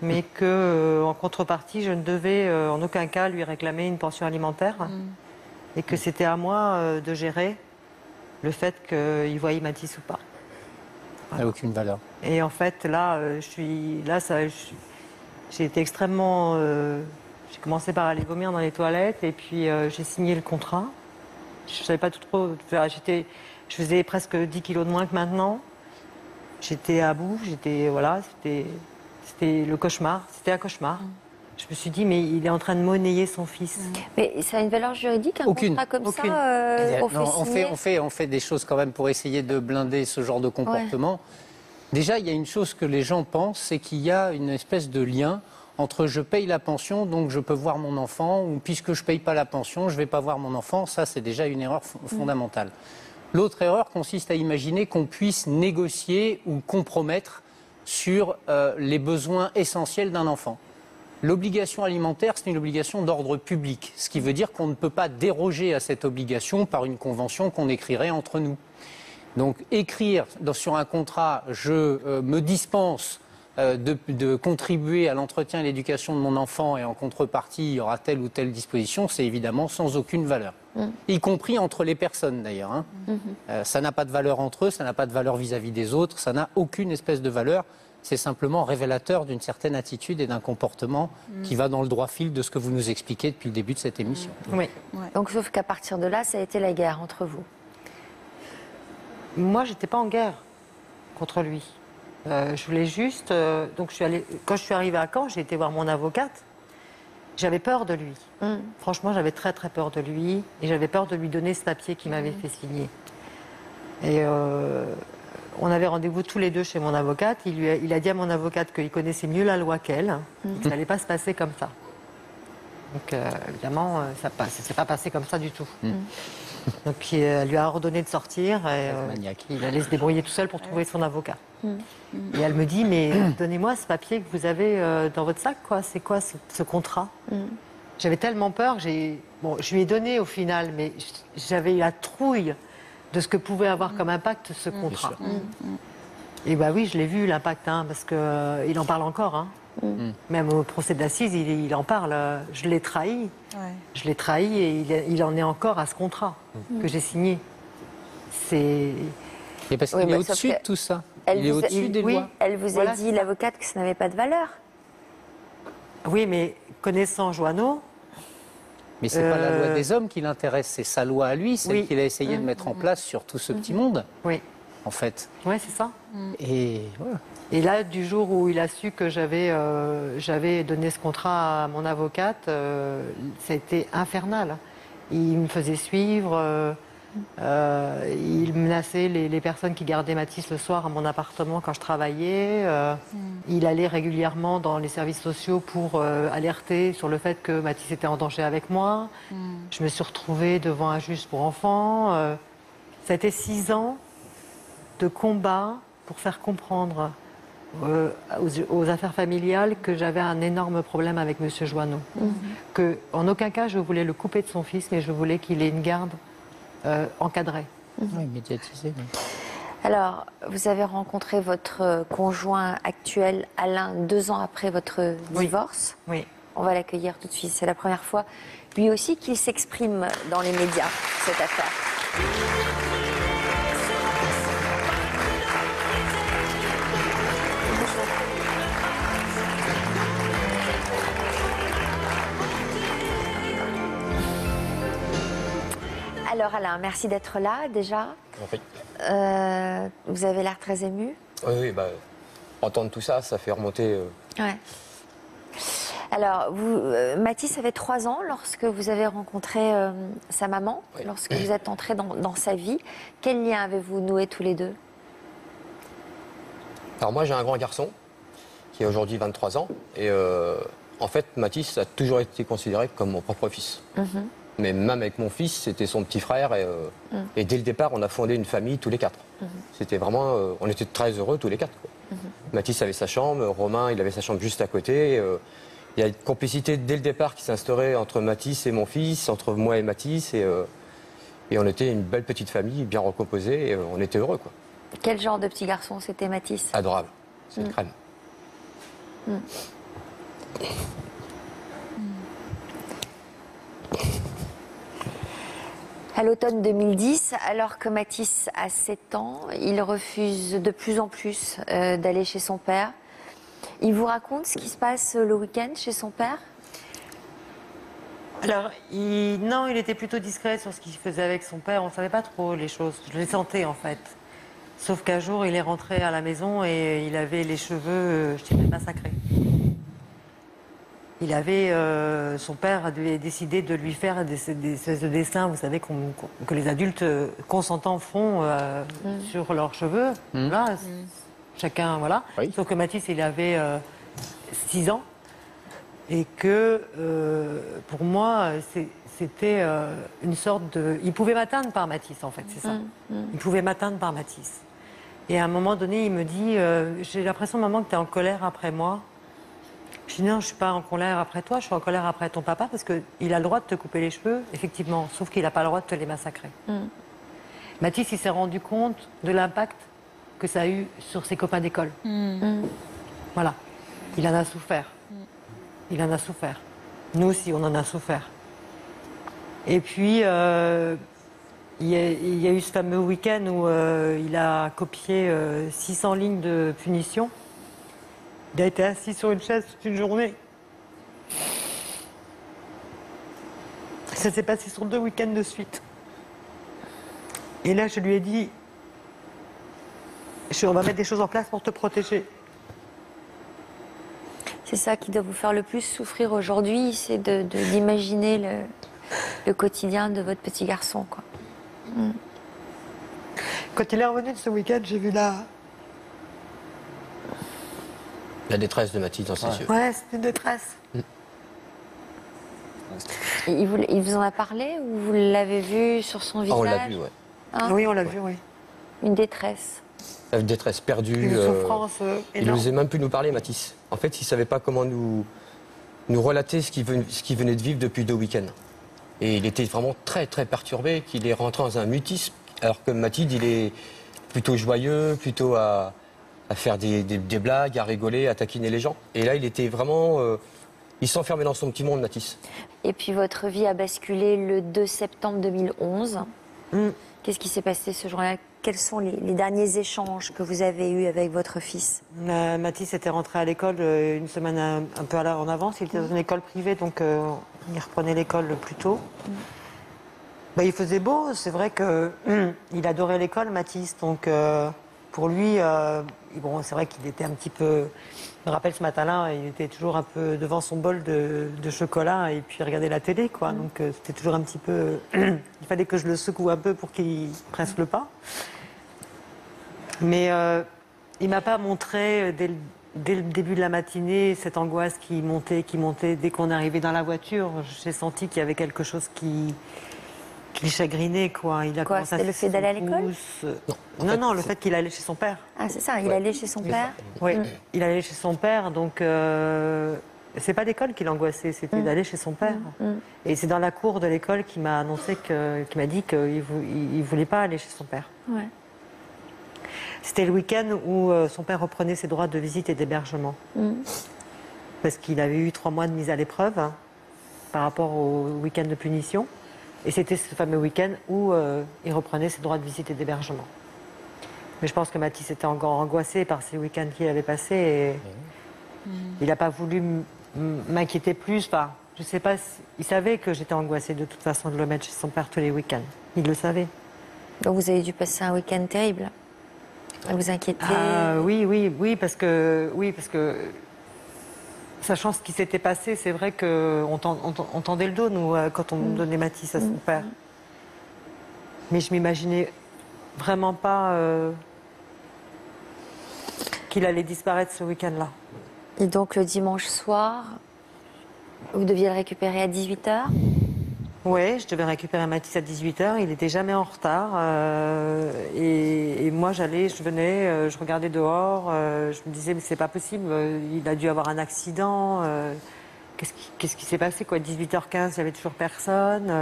mais que en contrepartie, je ne devais en aucun cas lui réclamer une pension alimentaire et que c'était à moi de gérer le fait qu'il voyait Mathis ou pas. Ça n'a aucune valeur. Et en fait, là, j'ai été extrêmement... j'ai commencé par aller vomir dans les toilettes et puis j'ai signé le contrat. Je ne savais pas trop... Je faisais presque 10 kilos de moins que maintenant. J'étais à bout, c'était le cauchemar. C'était un cauchemar. Je me suis dit, mais il est en train de monnayer son fils. Mais ça a une valeur juridique, un Aucune. contrat comme Aucune. ça Non, signer on fait des choses quand même pour essayer de blinder ce genre de comportement. Déjà, il y a une chose que les gens pensent, c'est qu'il y a une espèce de lien entre je paye la pension, donc je peux voir mon enfant, ou puisque je ne paye pas la pension, je ne vais pas voir mon enfant. Ça, c'est déjà une erreur fondamentale. L'autre erreur consiste à imaginer qu'on puisse négocier ou compromettre sur les besoins essentiels d'un enfant. L'obligation alimentaire, c'est une obligation d'ordre public, ce qui veut dire qu'on ne peut pas déroger à cette obligation par une convention qu'on écrirait entre nous. Donc écrire sur un contrat, je me dispense de contribuer à l'entretien et l'éducation de mon enfant et en contrepartie il y aura telle ou telle disposition, c'est évidemment sans aucune valeur. Y compris entre les personnes d'ailleurs. Hein. Ça n'a pas de valeur entre eux, ça n'a pas de valeur vis-à-vis des autres, ça n'a aucune espèce de valeur. C'est simplement révélateur d'une certaine attitude et d'un comportement qui va dans le droit fil de ce que vous nous expliquez depuis le début de cette émission. Oui. Donc, sauf qu'à partir de là, ça a été la guerre entre vous. Moi, j'étais pas en guerre contre lui. Je voulais juste... donc, quand je suis arrivée à Caen, j'ai été voir mon avocate. J'avais peur de lui. Franchement, j'avais très, très peur de lui. Et j'avais peur de lui donner ce papier qu'il m'avait fait signer. Et on avait rendez-vous tous les deux chez mon avocate. Il a dit à mon avocate qu'il connaissait mieux la loi qu'elle. Que ça n'allait pas se passer comme ça. Donc, évidemment, ça ne s'est pas passé comme ça du tout. Donc, il lui a ordonné de sortir. Et, il allait se débrouiller tout seul pour trouver son avocat. Et elle me dit, mais donnez-moi ce papier que vous avez dans votre sac, quoi. C'est quoi ce contrat? J'avais tellement peur que je lui ai donné au final, mais j'avais eu la trouille de ce que pouvait avoir comme impact ce contrat. Et bah oui, je l'ai vu l'impact, hein, parce qu'il en parle encore. Hein. Même au procès d'assises, il en parle. Je l'ai trahi. Je l'ai trahi et il en est encore à ce contrat que j'ai signé. C'est... Et parce qu'il est au-dessus de tout ça. Il est au-dessus des lois. Elle vous a dit, l'avocate, que ça n'avait pas de valeur. Oui, mais connaissant Joanneau... Mais c'est pas la loi des hommes qui l'intéresse, c'est sa loi à lui, celle qu'il a essayé de mettre en place sur tout ce petit monde. Oui. En fait. Oui, c'est ça. Et voilà. Et là, du jour où il a su que j'avais donné ce contrat à mon avocate, ça a été infernal. Il me faisait suivre. Il menaçait les personnes qui gardaient Mathis le soir à mon appartement quand je travaillais. Il allait régulièrement dans les services sociaux pour alerter sur le fait que Mathis était en danger avec moi. Je me suis retrouvée devant un juge pour enfants. Ça a été 6 ans de combat pour faire comprendre aux affaires familiales que j'avais un énorme problème avec M. Joanneau. Que, en aucun cas, je voulais le couper de son fils, mais je voulais qu'il ait une garde encadrée. Oui, médiatisé. Oui. Alors, vous avez rencontré votre conjoint actuel, Alain, 2 ans après votre divorce. Oui. On va l'accueillir tout de suite. C'est la première fois, lui aussi, qu'il s'exprime dans les médias, cette affaire. Alors Alain, merci d'être là déjà. Oui. Vous avez l'air très ému. Oui, entendre tout ça, ça fait remonter. Ouais. Alors, Mathis avait 3 ans lorsque vous avez rencontré sa maman, lorsque vous êtes entré dans sa vie. Quel lien avez-vous noué tous les deux? Alors moi, j'ai un grand garçon qui a aujourd'hui 23 ans. Et en fait, Mathis a toujours été considéré comme mon propre fils. Mais même avec mon fils, c'était son petit frère. Et dès le départ, on a fondé une famille tous les 4. C'était vraiment... on était très heureux tous les 4. Mathis avait sa chambre, Romain, il avait sa chambre juste à côté. Il y a une complicité dès le départ qui s'instaurait entre Mathis et mon fils, entre moi et Mathis. Et on était une belle petite famille, bien recomposée. Et on était heureux, quoi. Quel genre de petit garçon c'était Mathis? Adorable. C'est une crème. À l'automne 2010, alors que Mathis a 7 ans, il refuse de plus en plus d'aller chez son père. Il vous raconte ce qui se passe le week-end chez son père? Alors, non, il était plutôt discret sur ce qu'il faisait avec son père. On ne savait pas trop les choses. Je les sentais, en fait. Sauf qu'un jour, il est rentré à la maison et il avait les cheveux, je dirais, massacrés. Il avait, son père avait décidé de lui faire des espèces de dessins, vous savez, que les adultes consentants font sur leurs cheveux. Là, chacun, voilà. Oui. Sauf que Mathis, il avait 6 ans. Et que, pour moi, c'était une sorte de... Il pouvait m'atteindre par Mathis, en fait, c'est ça. Il pouvait m'atteindre par Mathis. Et à un moment donné, il me dit, j'ai l'impression, maman, que tu es en colère après moi. Je dis, non, je ne suis pas en colère après toi, je suis en colère après ton papa, parce qu'il a le droit de te couper les cheveux, effectivement, sauf qu'il n'a pas le droit de te les massacrer. Mathis, il s'est rendu compte de l'impact que ça a eu sur ses copains d'école. Voilà. Il en a souffert. Il en a souffert. Nous aussi, on en a souffert. Et puis, il y a eu ce fameux week-end où il a copié 600 lignes de punition. Il a été assis sur une chaise toute une journée. Ça s'est passé sur 2 week-ends de suite. Et là, je lui ai dit, on va mettre des choses en place pour te protéger. C'est ça qui doit vous faire le plus souffrir aujourd'hui, c'est d'imaginer le quotidien de votre petit garçon, quoi. Quand il est revenu de ce week-end, j'ai vu la détresse de Mathis dans ses yeux. Ouais, c'était une détresse. Il vous en a parlé ou vous l'avez vu sur son visage? On l'a vu, ouais. Hein? Oui, on l'a vu, oui. Une détresse. Une détresse perdue. Une souffrance il énorme. n'osait même plus nous parler, Mathis. En fait, il ne savait pas comment nous relater ce qu'il venait de vivre depuis 2 week-ends. Et il était vraiment très, très perturbé, qu'il est rentré dans un mutisme. Alors que Mathilde, il est plutôt joyeux, plutôt à faire des blagues, à rigoler, à taquiner les gens. Et là, il était vraiment... il s'enfermait dans son petit monde, Mathis. Et puis votre vie a basculé le 2 septembre 2011. Qu'est-ce qui s'est passé ce jour-là? Quels sont les derniers échanges que vous avez eus avec votre fils? Mathis était rentré à l'école une semaine un peu en avance. Il était dans une école privée, donc il reprenait l'école plus tôt. Il faisait beau. C'est vrai qu'il adorait l'école, Mathis. Donc pour lui, bon, c'est vrai qu'il était un petit peu... Je me rappelle ce matin-là, il était toujours un peu devant son bol de chocolat et puis il regardait la télé, quoi. Donc c'était toujours un petit peu... il fallait que je le secoue un peu pour qu'il presse le pas. Mais il ne m'a pas montré dès le début de la matinée cette angoisse qui montait. Dès qu'on arrivait dans la voiture, j'ai senti qu'il y avait quelque chose qui le chagrinait, quoi. Il a Quoi, commencé à c'était le fait d'aller à l'école? Non, le fait qu'il allait chez son père. Ah, c'est ça, il allait chez son père. Oui, il allait chez son père, donc c'est pas l'école qui l'angoissait, c'était d'aller chez son père. Et c'est dans la cour de l'école qu'il m'a annoncé, qu'il m'a dit qu'il voulait pas aller chez son père. Ouais. C'était le week-end où son père reprenait ses droits de visite et d'hébergement. Parce qu'il avait eu 3 mois de mise à l'épreuve par rapport au week-end de punition. Et c'était ce fameux week-end où il reprenait ses droits de visite et d'hébergement. Mais je pense que Mathis était encore angoissé par ces week-ends qu'il avait passés et il n'a pas voulu m'inquiéter plus. Enfin, je sais pas, il savait que j'étais angoissée de toute façon de le mettre chez son père tous les week-ends. Il le savait. Donc vous avez dû passer un week-end terrible. À vous inquiéter. Oui, parce que sachant ce qui s'était passé, c'est vrai qu'on tendait le dos, nous, quand on donnait Mathis à son père. Mais je m'imaginais vraiment pas qu'il allait disparaître ce week-end-là. Et donc le dimanche soir, vous deviez le récupérer à 18h? Oui, je devais récupérer Mathis à 18h, il n'était jamais en retard. Et moi, je venais, je regardais dehors, je me disais, mais c'est pas possible, il a dû avoir un accident. Qu'est-ce qui s'est passé, quoi? 18h15, il n'y avait toujours personne.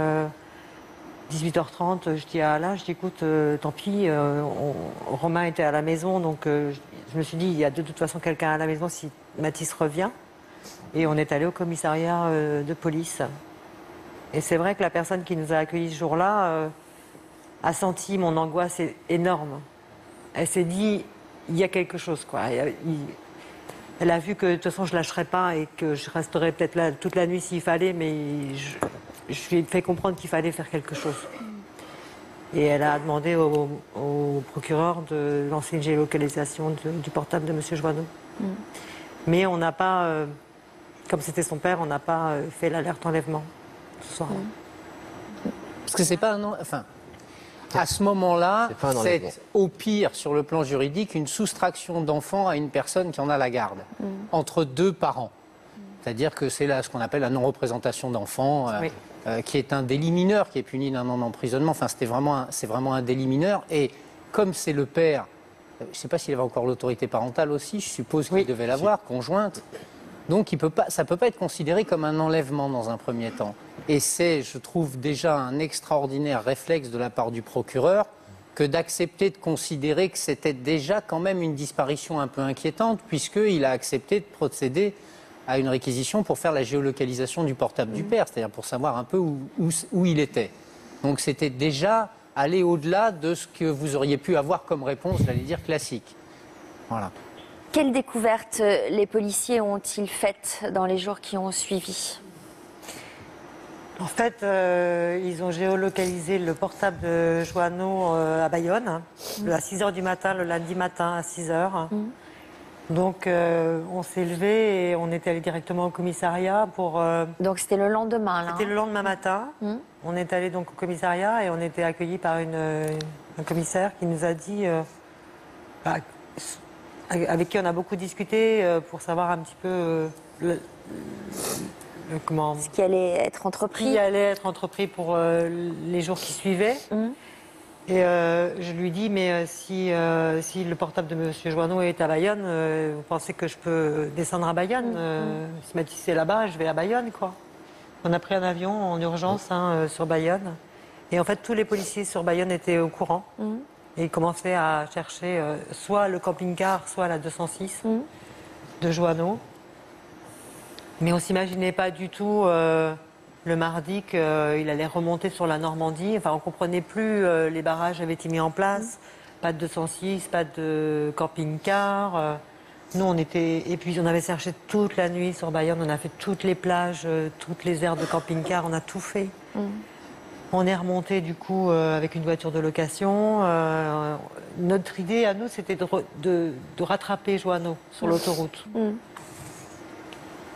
18h30, je dis à Alain, écoute, tant pis, Romain était à la maison, donc je me suis dit, il y a de toute façon quelqu'un à la maison si Mathis revient. Et on est allé au commissariat de police. Et c'est vrai que la personne qui nous a accueillis ce jour-là a senti mon angoisse énorme. Elle s'est dit, il y a quelque chose, quoi. Elle a vu que de toute façon je ne lâcherais pas et que je resterais peut-être là toute la nuit s'il fallait, mais je lui ai fait comprendre qu'il fallait faire quelque chose. Et elle a demandé au procureur de lancer une géolocalisation du portable de M. Joanneau. Mais on n'a pas, comme c'était son père, on n'a pas fait l'alerte enlèvement ce soir. Parce que c'est pas un... Enfin, à ce moment-là, c'est au pire, sur le plan juridique, une soustraction d'enfant à une personne qui en a la garde, entre 2 parents. C'est-à-dire que c'est là ce qu'on appelle la non-représentation d'enfant, qui est un délit mineur, qui est puni d'un an d'emprisonnement. Enfin, c'est vraiment un délit mineur. Et comme c'est le père, je ne sais pas s'il avait encore l'autorité parentale aussi, je suppose qu'il devait l'avoir, conjointe. Donc ça ne peut pas être considéré comme un enlèvement dans un premier temps. Et c'est, je trouve, déjà un extraordinaire réflexe de la part du procureur que d'accepter de considérer que c'était déjà quand même une disparition un peu inquiétante, puisqu'il a accepté de procéder à une réquisition pour faire la géolocalisation du portable du père, c'est-à-dire pour savoir un peu où il était. Donc c'était déjà aller au-delà de ce que vous auriez pu avoir comme réponse, j'allais dire, classique. Voilà. Quelles découvertes les policiers ont-ils faites dans les jours qui ont suivi? En fait, ils ont géolocalisé le portable de Joanneau à Bayonne, à 6h du matin, le lundi matin à 6h. Donc on s'est levé et on est allé directement au commissariat pour... Donc c'était le lendemain, là? C'était le lendemain matin. On est allé donc au commissariat et on était accueillis par un commissaire qui nous a dit... avec qui on a beaucoup discuté pour savoir un petit peu ce qui allait être entrepris. Ce qui allait être entrepris pour les jours qui suivaient. Et je lui dis, mais si le portable de M. Joanneau est à Bayonne, vous pensez que je peux descendre à Bayonne Si Mathis est là-bas, je vais à Bayonne, quoi. On a pris un avion en urgence sur Bayonne. Et en fait, tous les policiers sur Bayonne étaient au courant. Et ils commençaient à chercher soit le camping-car, soit la 206 de Joanneau. Mais on ne s'imaginait pas du tout le mardi qu'il allait remonter sur la Normandie. Enfin, on ne comprenait plus, les barrages avaient été mis en place. Pas de 206, pas de camping-car. Nous, on était épuisés. On avait cherché toute la nuit sur Bayonne. On a fait toutes les plages, toutes les aires de camping-car. On a tout fait. On est remonté du coup avec une voiture de location. Notre idée à nous, c'était de rattraper Joanneau sur l'autoroute.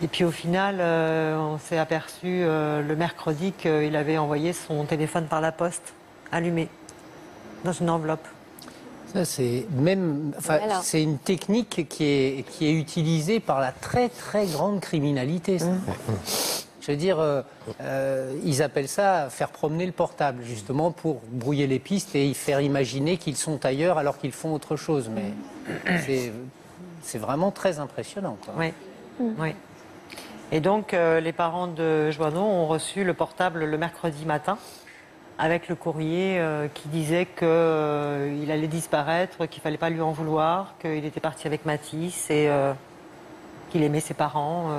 Et puis au final, on s'est aperçu le mercredi qu'il avait envoyé son téléphone par la poste, allumé, dans une enveloppe. Ça, c'est même, enfin, Voilà. c'est une technique qui est utilisée par la très très grande criminalité. Ça. Je veux dire, ils appellent ça faire promener le portable, justement pour brouiller les pistes et y faire imaginer qu'ils sont ailleurs alors qu'ils font autre chose. Mais c'est vraiment très impressionnant, quoi. Oui. Oui. Et donc, les parents de Joanneau ont reçu le portable le mercredi matin avec le courrier qui disait qu'il allait disparaître, qu'il ne fallait pas lui en vouloir, qu'il était parti avec Mathis et qu'il aimait ses parents.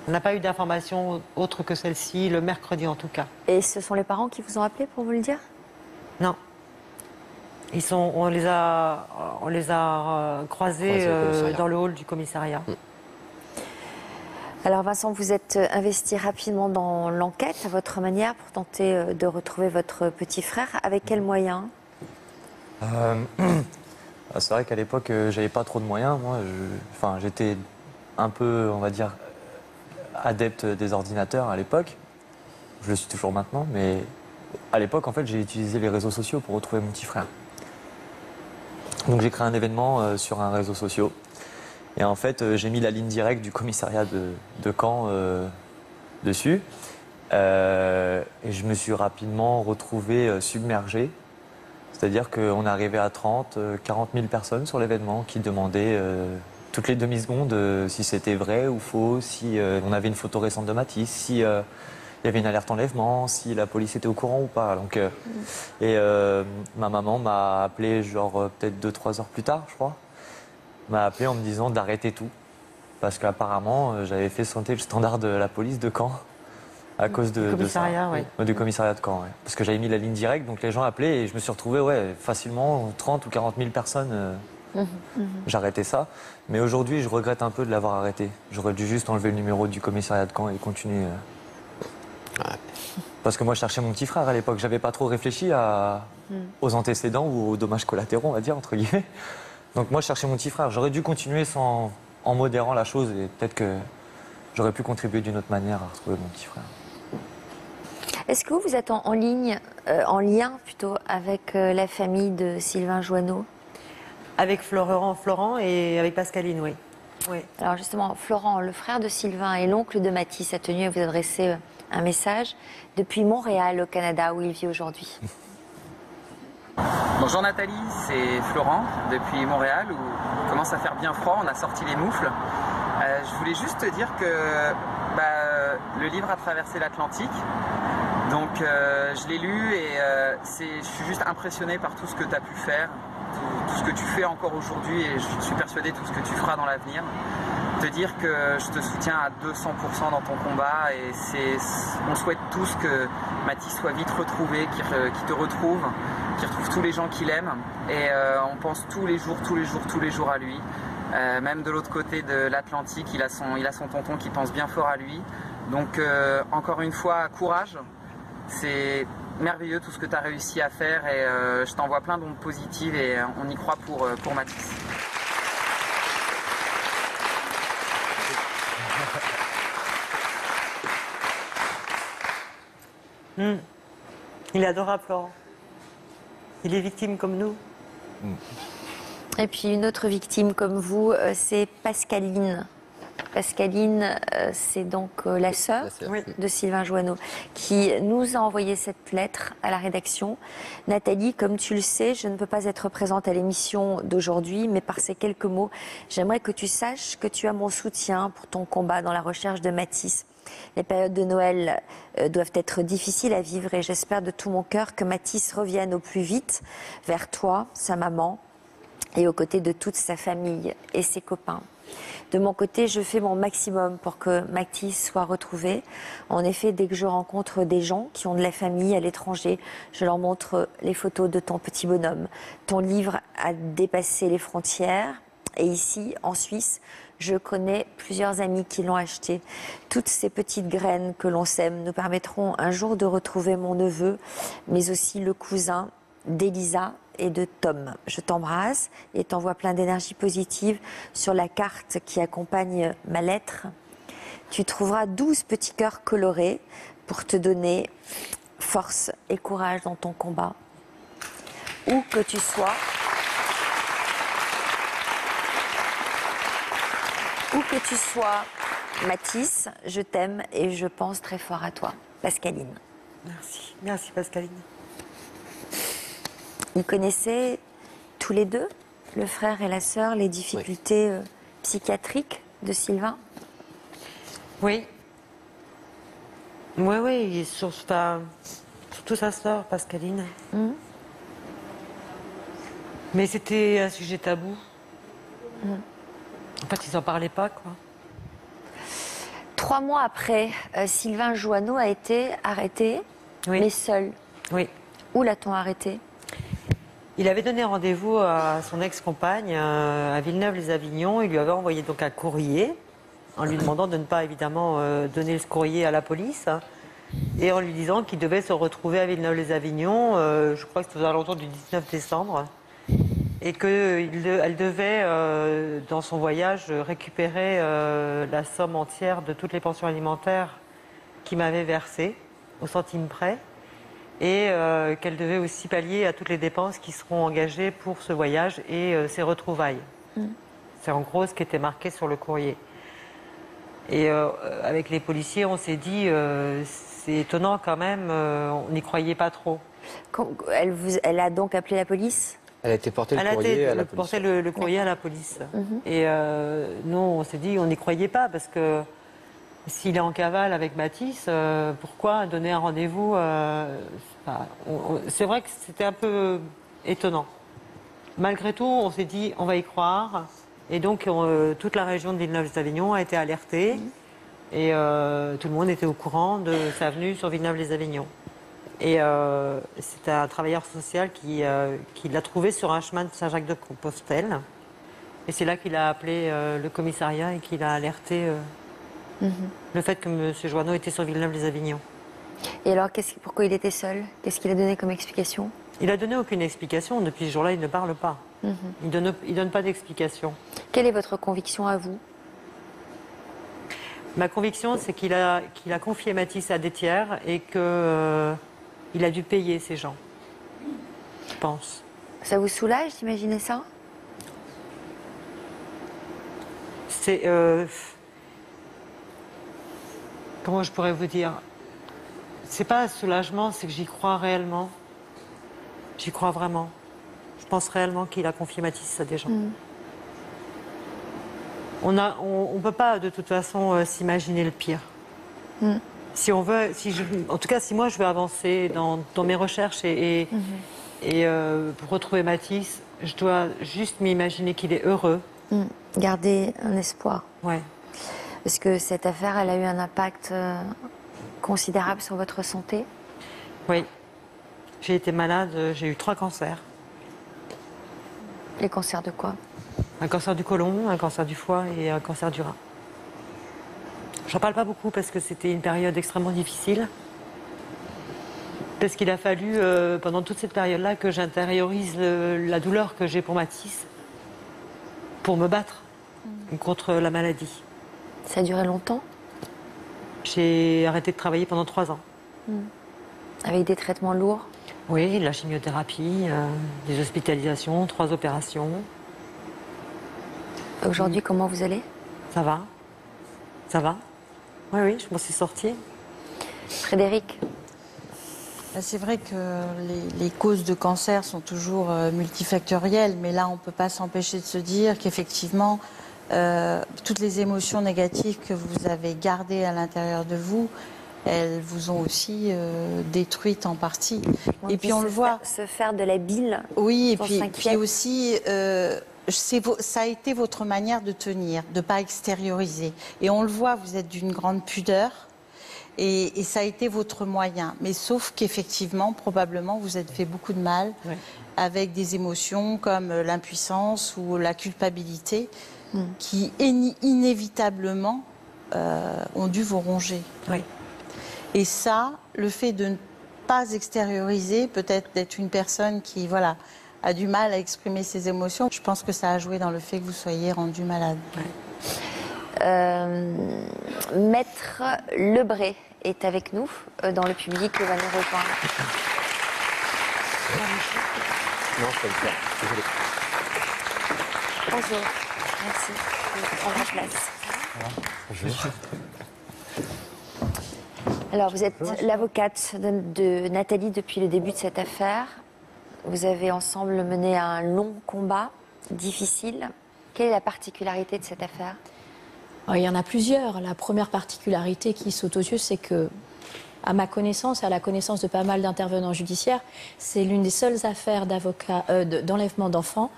On n'a pas eu d'informations autres que celle-ci, le mercredi en tout cas. Et ce sont les parents qui vous ont appelé pour vous le dire? Non. On les a croisés dans le hall du commissariat. Alors Vincent, vous êtes investi rapidement dans l'enquête à votre manière pour tenter de retrouver votre petit frère. Avec quels moyens? C'est vrai qu'à l'époque, j'avais pas trop de moyens. Moi, j'étais un peu, on va dire, adepte des ordinateurs à l'époque. Je le suis toujours maintenant, mais à l'époque, en fait, j'ai utilisé les réseaux sociaux pour retrouver mon petit frère. Donc j'ai créé un événement sur un réseau social. Et en fait, j'ai mis la ligne directe du commissariat de Caen dessus. Et je me suis rapidement retrouvé submergé. C'est-à-dire qu'on est arrivé à 30, 40 000 personnes sur l'événement qui demandaient toutes les demi-secondes si c'était vrai ou faux, si on avait une photo récente de Mathis, si il y avait une alerte enlèvement, si la police était au courant ou pas. Donc, ma maman m'a appelé genre peut-être 2-3 heures plus tard, je crois. M'a appelé en me disant d'arrêter tout. Parce qu'apparemment, j'avais fait sauter le standard de la police de Caen à cause de commissariat, ça. oui. Du commissariat de Caen, ouais. Parce que j'avais mis la ligne directe, donc les gens appelaient et je me suis retrouvé facilement 30 ou 40 000 personnes. J'arrêtais ça. Mais aujourd'hui, je regrette un peu de l'avoir arrêté. J'aurais dû juste enlever le numéro du commissariat de Caen et continuer. Parce que moi, je cherchais mon petit frère à l'époque. J'avais pas trop réfléchi aux antécédents ou aux dommages collatéraux, on va dire, entre guillemets. Donc moi, je cherchais mon petit frère. J'aurais dû continuer en modérant la chose et peut-être que j'aurais pu contribuer d'une autre manière à retrouver mon petit frère. Est-ce que vous êtes en lien plutôt avec la famille de Sylvain Joanneau? Avec Florent et avec Pascaline, oui. Oui. Alors justement, Florent, le frère de Sylvain et l'oncle de Mathis, a tenu à vous adresser un message depuis Montréal, au Canada, où il vit aujourd'hui. Bonjour Nathalie, c'est Florent depuis Montréal où il commence à faire bien froid, on a sorti les moufles. Je voulais juste te dire que le livre a traversé l'Atlantique, donc je l'ai lu et je suis juste impressionné par tout ce que tu as pu faire, tout ce que tu fais encore aujourd'hui et je suis persuadé de tout ce que tu feras dans l'avenir. Te dire que je te soutiens à 200% dans ton combat et on souhaite tous que Mathis soit vite retrouvé, qu'il te retrouve, qu'il retrouve tous les gens qu'il aime et on pense tous les jours à lui. Même de l'autre côté de l'Atlantique, il a son tonton qui pense bien fort à lui. Donc encore une fois, courage. C'est merveilleux tout ce que tu as réussi à faire et je t'envoie plein d'ondes positives et on y croit pour Mathis. Il est adorable, Florent. Il est victime comme nous. Et puis une autre victime comme vous, c'est Pascaline. Pascaline, c'est donc la sœur de Sylvain Joanneau qui nous a envoyé cette lettre à la rédaction. Nathalie, comme tu le sais, je ne peux pas être présente à l'émission d'aujourd'hui, mais par ces quelques mots, j'aimerais que tu saches que tu as mon soutien pour ton combat dans la recherche de Mathis. Les périodes de Noël doivent être difficiles à vivre et j'espère de tout mon cœur que Mathis revienne au plus vite vers toi, sa maman, et aux côtés de toute sa famille et ses copains. De mon côté, je fais mon maximum pour que Mathis soit retrouvé. En effet, dès que je rencontre des gens qui ont de la famille à l'étranger, je leur montre les photos de ton petit bonhomme. Ton livre a dépassé les frontières. Et ici, en Suisse, Je connais plusieurs amis qui l'ont acheté. Toutes ces petites graines que l'on sème nous permettront un jour de retrouver mon neveu, mais aussi le cousin d'Elisa et de Tom. Je t'embrasse et t'envoie plein d'énergie positive. Sur la carte qui accompagne ma lettre, tu trouveras 12 petits cœurs colorés pour te donner force et courage dans ton combat. Où que tu sois, Mathis, je t'aime et je pense très fort à toi. Pascaline. Merci. Merci, Pascaline. Ils connaissaient tous les deux, le frère et la sœur, les difficultés psychiatriques de Sylvain? Oui. Oui, surtout sa sœur, Pascaline. Mais c'était un sujet tabou. En fait, ils n'en parlaient pas, quoi. 3 mois après, Sylvain Joanneau a été arrêté, mais seul. Oui. Où l'a-t-on arrêté? Il avait donné rendez-vous à son ex-compagne à Villeneuve-les-Avignon. Il lui avait envoyé donc un courrier en lui demandant de ne pas évidemment donner ce courrier à la police et en lui disant qu'il devait se retrouver à Villeneuve-les-Avignon, je crois que c'était aux alentours du 19 décembre, et qu'elle devait, dans son voyage, récupérer la somme entière de toutes les pensions alimentaires qu'il m'avait versées, au centime près. Et qu'elle devait aussi pallier à toutes les dépenses qui seront engagées pour ce voyage et ses retrouvailles. C'est en gros ce qui était marqué sur le courrier. Et avec les policiers, on s'est dit, c'est étonnant quand même, on n'y croyait pas trop. Elle a donc appelé la police? Elle a été portée le courrier à la police. Porté le courrier à la police. Et nous, on s'est dit, on n'y croyait pas parce que s'il est en cavale avec Mathis, pourquoi donner un rendez-vous c'est vrai que c'était un peu étonnant. Malgré tout, on s'est dit, on va y croire. Et donc, toute la région de Villeneuve-les-Avignon a été alertée. Et tout le monde était au courant de sa venue sur Villeneuve-les-Avignon. Et c'était un travailleur social qui l'a trouvé sur un chemin de Saint-Jacques-de-Compostelle. Et c'est là qu'il a appelé le commissariat et qu'il a alerté le fait que M. Joanneau était sur Villeneuve-les-Avignon. Et alors, pourquoi il était seul? Qu'est-ce qu'il a donné comme explication? Il n'a donné aucune explication. Depuis ce jour-là, il ne parle pas. Il donne pas d'explication. Quelle est votre conviction à vous? Ma conviction, c'est qu'il a confié Mathis à des tiers et qu'il a dû payer ces gens. Je pense. Ça vous soulage d'imaginer ça? C'est... comment je pourrais vous dire? C'est pas un soulagement, c'est que j'y crois réellement. J'y crois vraiment. Je pense réellement qu'il a confié Mathis à des gens. On ne peut pas de toute façon s'imaginer le pire. Si on veut, en tout cas si moi je veux avancer dans mes recherches et pour retrouver Mathis, je dois juste m'imaginer qu'il est heureux. Garder un espoir. Ouais. Est-ce que cette affaire, elle a eu un impact considérable sur votre santé? Oui. J'ai été malade, j'ai eu 3 cancers. Les cancers de quoi? Un cancer du côlon, un cancer du foie et un cancer du rein. J'en parle pas beaucoup parce que c'était une période extrêmement difficile. Parce qu'il a fallu, pendant toute cette période-là, que j'intériorise la douleur que j'ai pour Mathis pour me battre contre la maladie. Ça a duré longtemps? J'ai arrêté de travailler pendant 3 ans. Avec des traitements lourds? Oui, la chimiothérapie, des hospitalisations, 3 opérations. Aujourd'hui, comment vous allez? Ça va. Ça va. Oui, je m'en suis sortie. Frédéric? C'est vrai que les causes de cancer sont toujours multifactorielles, mais là, on ne peut pas s'empêcher de se dire qu'effectivement, toutes les émotions négatives que vous avez gardées à l'intérieur de vous, elles vous ont aussi détruite en partie. Et puis on le voit. Se faire de la bile. Oui, et puis aussi, ça a été votre manière de tenir, de ne pas extérioriser. Et on le voit, vous êtes d'une grande pudeur. Et ça a été votre moyen. Mais sauf qu'effectivement, probablement, vous êtes fait beaucoup de mal avec des émotions comme l'impuissance ou la culpabilité qui inévitablement ont dû vous ronger. Oui. Et ça, le fait de ne pas extérioriser, peut-être d'être une personne qui a du mal à exprimer ses émotions, je pense que ça a joué dans le fait que vous soyez rendu malade. Maître Lebré est avec nous dans le public, il va nous rejoindre. Non, je peux le faire. Désolé. Bonjour, merci de prendre place. Alors, vous êtes l'avocate de Nathalie depuis le début de cette affaire. Vous avez ensemble mené un long combat, difficile. Quelle est la particularité de cette affaire ? Il y en a plusieurs. La première particularité qui saute aux yeux, c'est que, à ma connaissance, à la connaissance de pas mal d'intervenants judiciaires, c'est l'une des seules affaires d'enlèvement d'enfants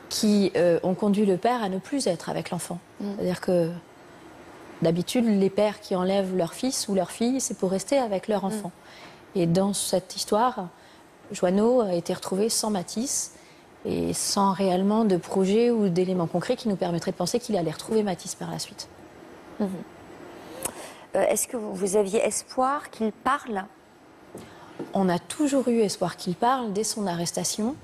qui ont conduit le père à ne plus être avec l'enfant. C'est-à-dire que d'habitude, les pères qui enlèvent leur fils ou leur fille, c'est pour rester avec leur enfant. Et dans cette histoire, Joanneau a été retrouvé sans Mathis et sans réellement de projet ou d'éléments concrets qui nous permettraient de penser qu'il allait retrouver Mathis par la suite. Est-ce que vous aviez espoir qu'il parle ? On a toujours eu espoir qu'il parle dès son arrestation.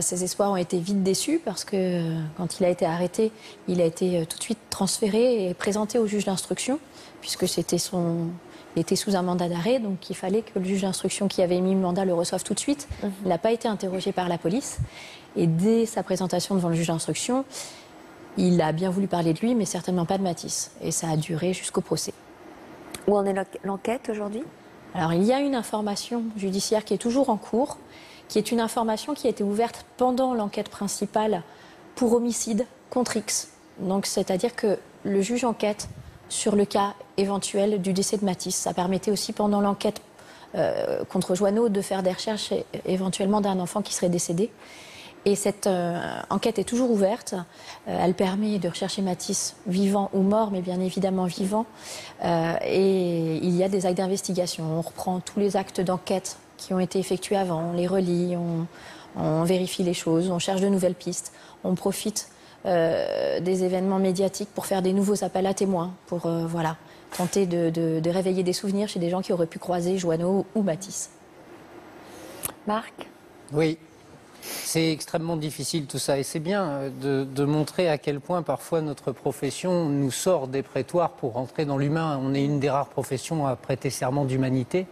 Ces espoirs ont été vite déçus parce que quand il a été arrêté, il a été tout de suite transféré et présenté au juge d'instruction puisque il était sous un mandat d'arrêt, donc il fallait que le juge d'instruction qui avait émis le mandat le reçoive tout de suite. Il n'a pas été interrogé par la police et dès sa présentation devant le juge d'instruction, il a bien voulu parler de lui mais certainement pas de Mathis et ça a duré jusqu'au procès. Où en est l'enquête aujourd'hui ? Alors, il y a une information judiciaire qui est toujours en cours, qui est une information qui a été ouverte pendant l'enquête principale pour homicide contre X. Donc, c'est-à-dire que le juge enquête sur le cas éventuel du décès de Mathis. Ça permettait aussi, pendant l'enquête contre Joanneau, de faire des recherches éventuellement d'un enfant qui serait décédé. Et cette enquête est toujours ouverte. Elle permet de rechercher Mathis vivant ou mort, mais bien évidemment vivant. Et il y a des actes d'investigation. On reprend tous les actes d'enquête qui ont été effectués avant, on les relit, on vérifie les choses, on cherche de nouvelles pistes. On profite des événements médiatiques pour faire des nouveaux appels à témoins, pour tenter de réveiller des souvenirs chez des gens qui auraient pu croiser Joanneau ou Mathis. Marc ? Oui. C'est extrêmement difficile tout ça et c'est bien de montrer à quel point parfois notre profession nous sort des prétoires pour rentrer dans l'humain. On est une des rares professions à prêter serment d'humanité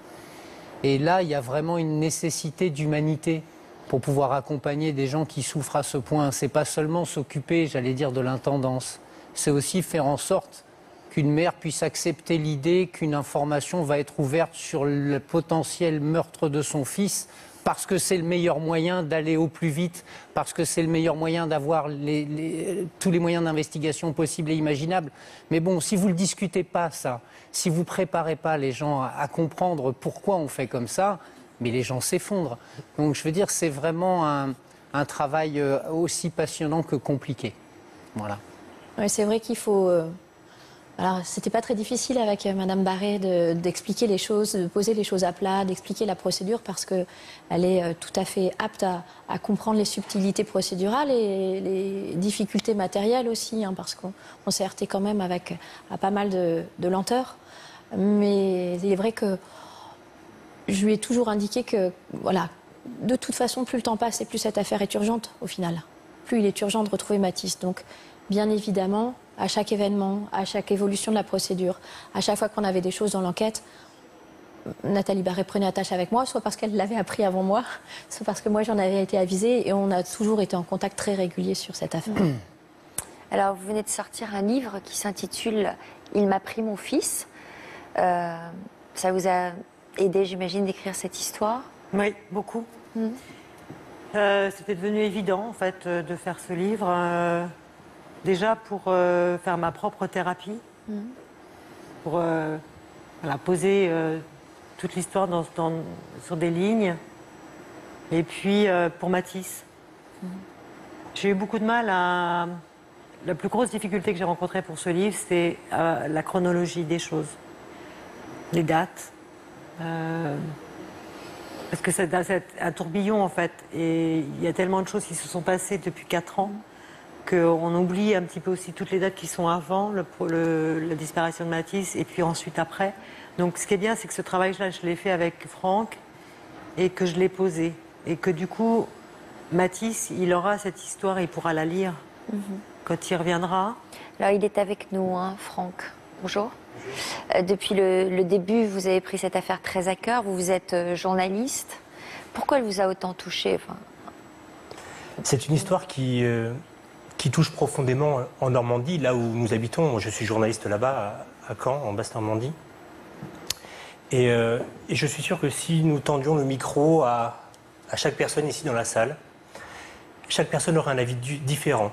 et là il y a vraiment une nécessité d'humanité pour pouvoir accompagner des gens qui souffrent à ce point. C'est pas seulement s'occuper, j'allais dire, de l'intendance, c'est aussi faire en sorte qu'une mère puisse accepter l'idée qu'une information va être ouverte sur le potentiel meurtre de son fils parce que c'est le meilleur moyen d'aller au plus vite, parce que c'est le meilleur moyen d'avoir tous les moyens d'investigation possibles et imaginables. Mais bon, si vous ne le discutez pas, ça, si vous ne préparez pas les gens à comprendre pourquoi on fait comme ça, mais les gens s'effondrent. Donc je veux dire, c'est vraiment un travail aussi passionnant que compliqué. Voilà. Oui, c'est vrai qu'il faut... Alors, c'était pas très difficile avec Madame Barré d'expliquer les choses, de poser les choses à plat, d'expliquer la procédure parce qu'elle est tout à fait apte à comprendre les subtilités procédurales et les difficultés matérielles aussi, parce qu'on s'est heurté quand même à pas mal de lenteur. Mais il est vrai que je lui ai toujours indiqué que, de toute façon, plus le temps passe et plus cette affaire est urgente au final. Plus il est urgent de retrouver Mathis. Donc, bien évidemment, à chaque événement, à chaque évolution de la procédure, à chaque fois qu'on avait des choses dans l'enquête, Nathalie Barré prenait attache avec moi, soit parce qu'elle l'avait appris avant moi, soit parce que moi j'en avais été avisée et on a toujours été en contact très régulier sur cette affaire. Alors, vous venez de sortir un livre qui s'intitule « Il m'a pris mon fils ». Ça vous a aidé, j'imagine, d'écrire cette histoire ? Oui, beaucoup. C'était devenu évident, en fait, de faire ce livre. Déjà pour faire ma propre thérapie, pour poser toute l'histoire sur des lignes, et puis pour Mathis. J'ai eu beaucoup de mal à... La plus grosse difficulté que j'ai rencontrée pour ce livre, c'est la chronologie des choses, les dates, parce que c'est un tourbillon en fait, et il y a tellement de choses qui se sont passées depuis 4 ans. qu'on oublie un petit peu aussi toutes les dates qui sont avant la disparition de Mathis et puis ensuite après. Donc ce qui est bien, c'est que ce travail-là, je l'ai fait avec Franck et que je l'ai posé. Et que du coup, Mathis, il aura cette histoire et il pourra la lire quand il reviendra. Alors il est avec nous, hein, Franck. Bonjour. Depuis le début, vous avez pris cette affaire très à cœur. Vous êtes journaliste. Pourquoi elle vous a autant touché? C'est une histoire qui touche profondément en Normandie, là où nous habitons. Moi, je suis journaliste là-bas, à Caen, en Basse-Normandie. Et je suis sûr que si nous tendions le micro à chaque personne ici dans la salle, chaque personne aurait un avis différent.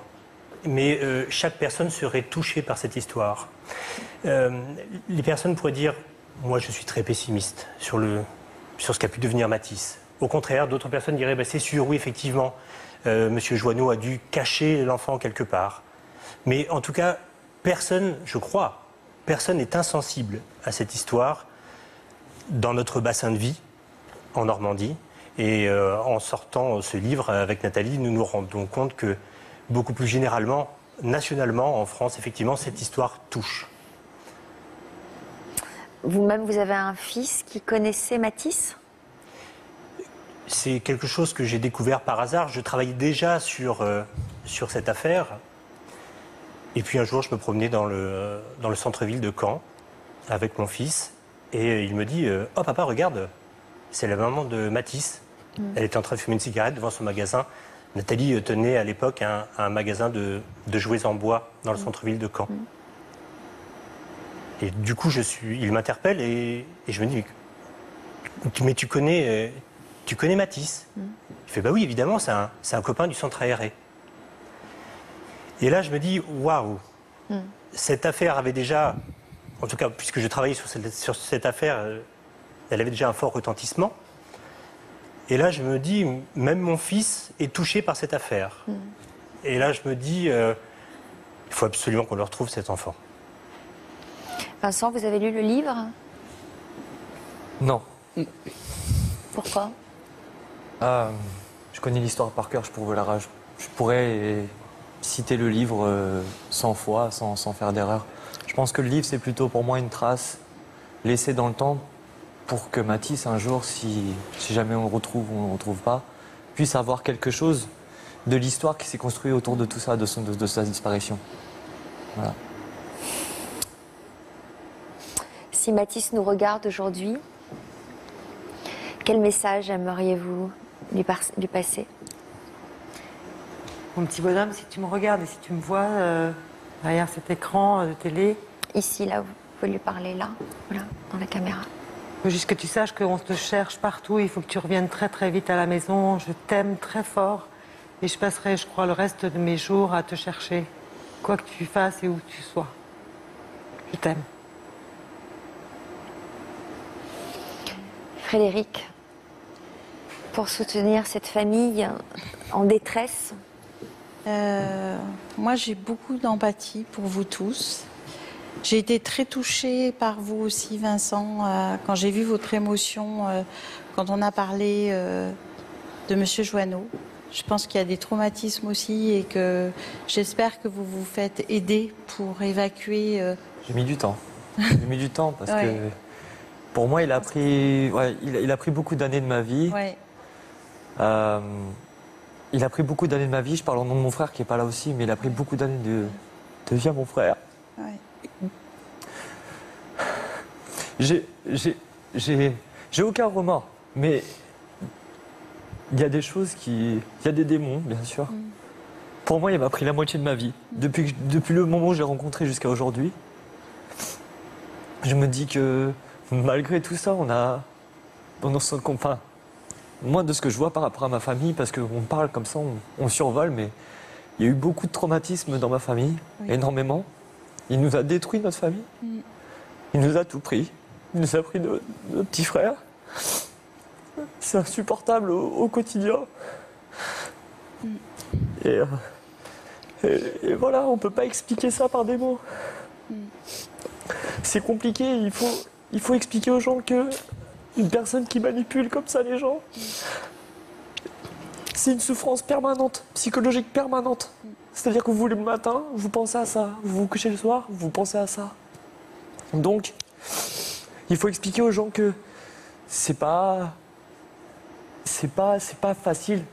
Mais chaque personne serait touchée par cette histoire. Les personnes pourraient dire « Moi, je suis très pessimiste sur ce qu'a pu devenir Mathis ». Au contraire, d'autres personnes diraient « C'est sûr, oui, effectivement, Monsieur Joanneau a dû cacher l'enfant quelque part ». Mais en tout cas, personne, je crois, personne n'est insensible à cette histoire dans notre bassin de vie, en Normandie. Et en sortant ce livre avec Nathalie, nous nous rendons compte que beaucoup plus généralement, nationalement, en France, effectivement, cette histoire touche. Vous-même, vous avez un fils qui connaissait Mathis? C'est quelque chose que j'ai découvert par hasard. Je travaillais déjà sur cette affaire. Et puis un jour, je me promenais dans le centre-ville de Caen avec mon fils. Et il me dit « Oh papa, regarde, c'est la maman de Mathis. » Elle était en train de fumer une cigarette devant son magasin. Nathalie tenait à l'époque un magasin de jouets en bois dans le centre-ville de Caen. Et du coup, il m'interpelle et je me dis « Mais tu connais Mathis ?» Il fait « Bah oui, évidemment, c'est un copain du centre aéré. » Et là, je me dis « Waouh !» Cette affaire avait déjà, en tout cas, puisque je travaillais sur cette affaire, elle avait déjà un fort retentissement. Et là, je me dis, même mon fils est touché par cette affaire. Et là, je me dis, il faut absolument qu'on le retrouve, cet enfant. Vincent, vous avez lu le livre? Non. Pourquoi? Je connais l'histoire par cœur, je pourrais citer le livre 100 fois sans faire d'erreur. Je pense que le livre, c'est plutôt pour moi une trace laissée dans le temps pour que Mathis, un jour, si jamais on le retrouve ou on ne le retrouve pas, puisse avoir quelque chose de l'histoire qui s'est construite autour de tout ça, de sa disparition. Voilà. Si Mathis nous regarde aujourd'hui, quel message aimeriez-vous lui passer? Mon petit bonhomme, si tu me regardes et si tu me vois derrière cet écran de télé... Ici, là, vous pouvez lui parler, là, voilà, dans la caméra. Il faut juste que tu saches qu'on te cherche partout. Il faut que tu reviennes très très vite à la maison. Je t'aime très fort. Et je passerai, je crois, le reste de mes jours à te chercher. Quoi que tu fasses et où tu sois. Je t'aime. Frédéric, pour soutenir cette famille en détresse? Moi, j'ai beaucoup d'empathie pour vous tous. J'ai été très touchée par vous aussi, Vincent, quand j'ai vu votre émotion, quand on a parlé de Monsieur Joanneau. Je pense qu'il y a des traumatismes aussi et que j'espère que vous vous faites aider pour évacuer. J'ai mis du temps. J'ai mis du temps parce que pour moi, il a pris beaucoup d'années de ma vie. Ouais. Il a pris beaucoup d'années de ma vie. Je parle au nom de mon frère qui n'est pas là aussi, mais il a pris beaucoup d'années de vie à mon frère. Ouais. J'ai aucun remords, mais il y a des choses il y a des démons, bien sûr. Pour moi, il m'a pris la moitié de ma vie. Depuis le moment où j'ai rencontré jusqu'à aujourd'hui, je me dis que malgré tout ça, enfin, moi, de ce que je vois par rapport à ma famille, parce qu'on parle comme ça, on survole, mais il y a eu beaucoup de traumatismes dans ma famille, énormément. Il nous a détruit notre famille. Il nous a tout pris. Il nous a pris nos petits frères. C'est insupportable au quotidien. Et voilà, on ne peut pas expliquer ça par des mots. C'est compliqué, il faut expliquer aux gens que une personne qui manipule comme ça les gens, c'est une souffrance permanente, psychologique permanente. C'est-à-dire que vous, le matin, vous pensez à ça. Vous vous couchez le soir, vous pensez à ça. Donc, il faut expliquer aux gens que c'est pas facile.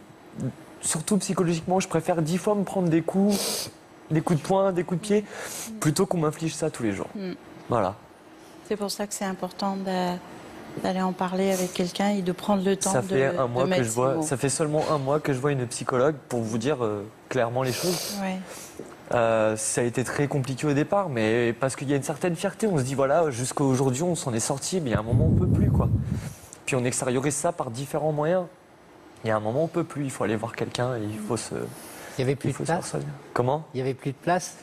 Surtout psychologiquement, je préfère 10 fois me prendre des coups de poing, des coups de pied, plutôt qu'on m'inflige ça tous les jours. Voilà. C'est pour ça que c'est important d'aller en parler avec quelqu'un et de prendre le temps Ça fait un mois de mettre que je vois, ça fait seulement un mois que je vois une psychologue pour vous dire clairement les choses. Ouais. Ça a été très compliqué au départ, mais parce qu'il y a une certaine fierté, on se dit voilà, jusqu'à aujourd'hui on s'en est sorti, mais il y a un moment on peut plus quoi. Puis on extériorise ça par différents moyens. Il y a un moment on peut plus, il faut aller voir quelqu'un et il faut se. Il n'y avait plus de place. Comment? Il n'y avait plus de place.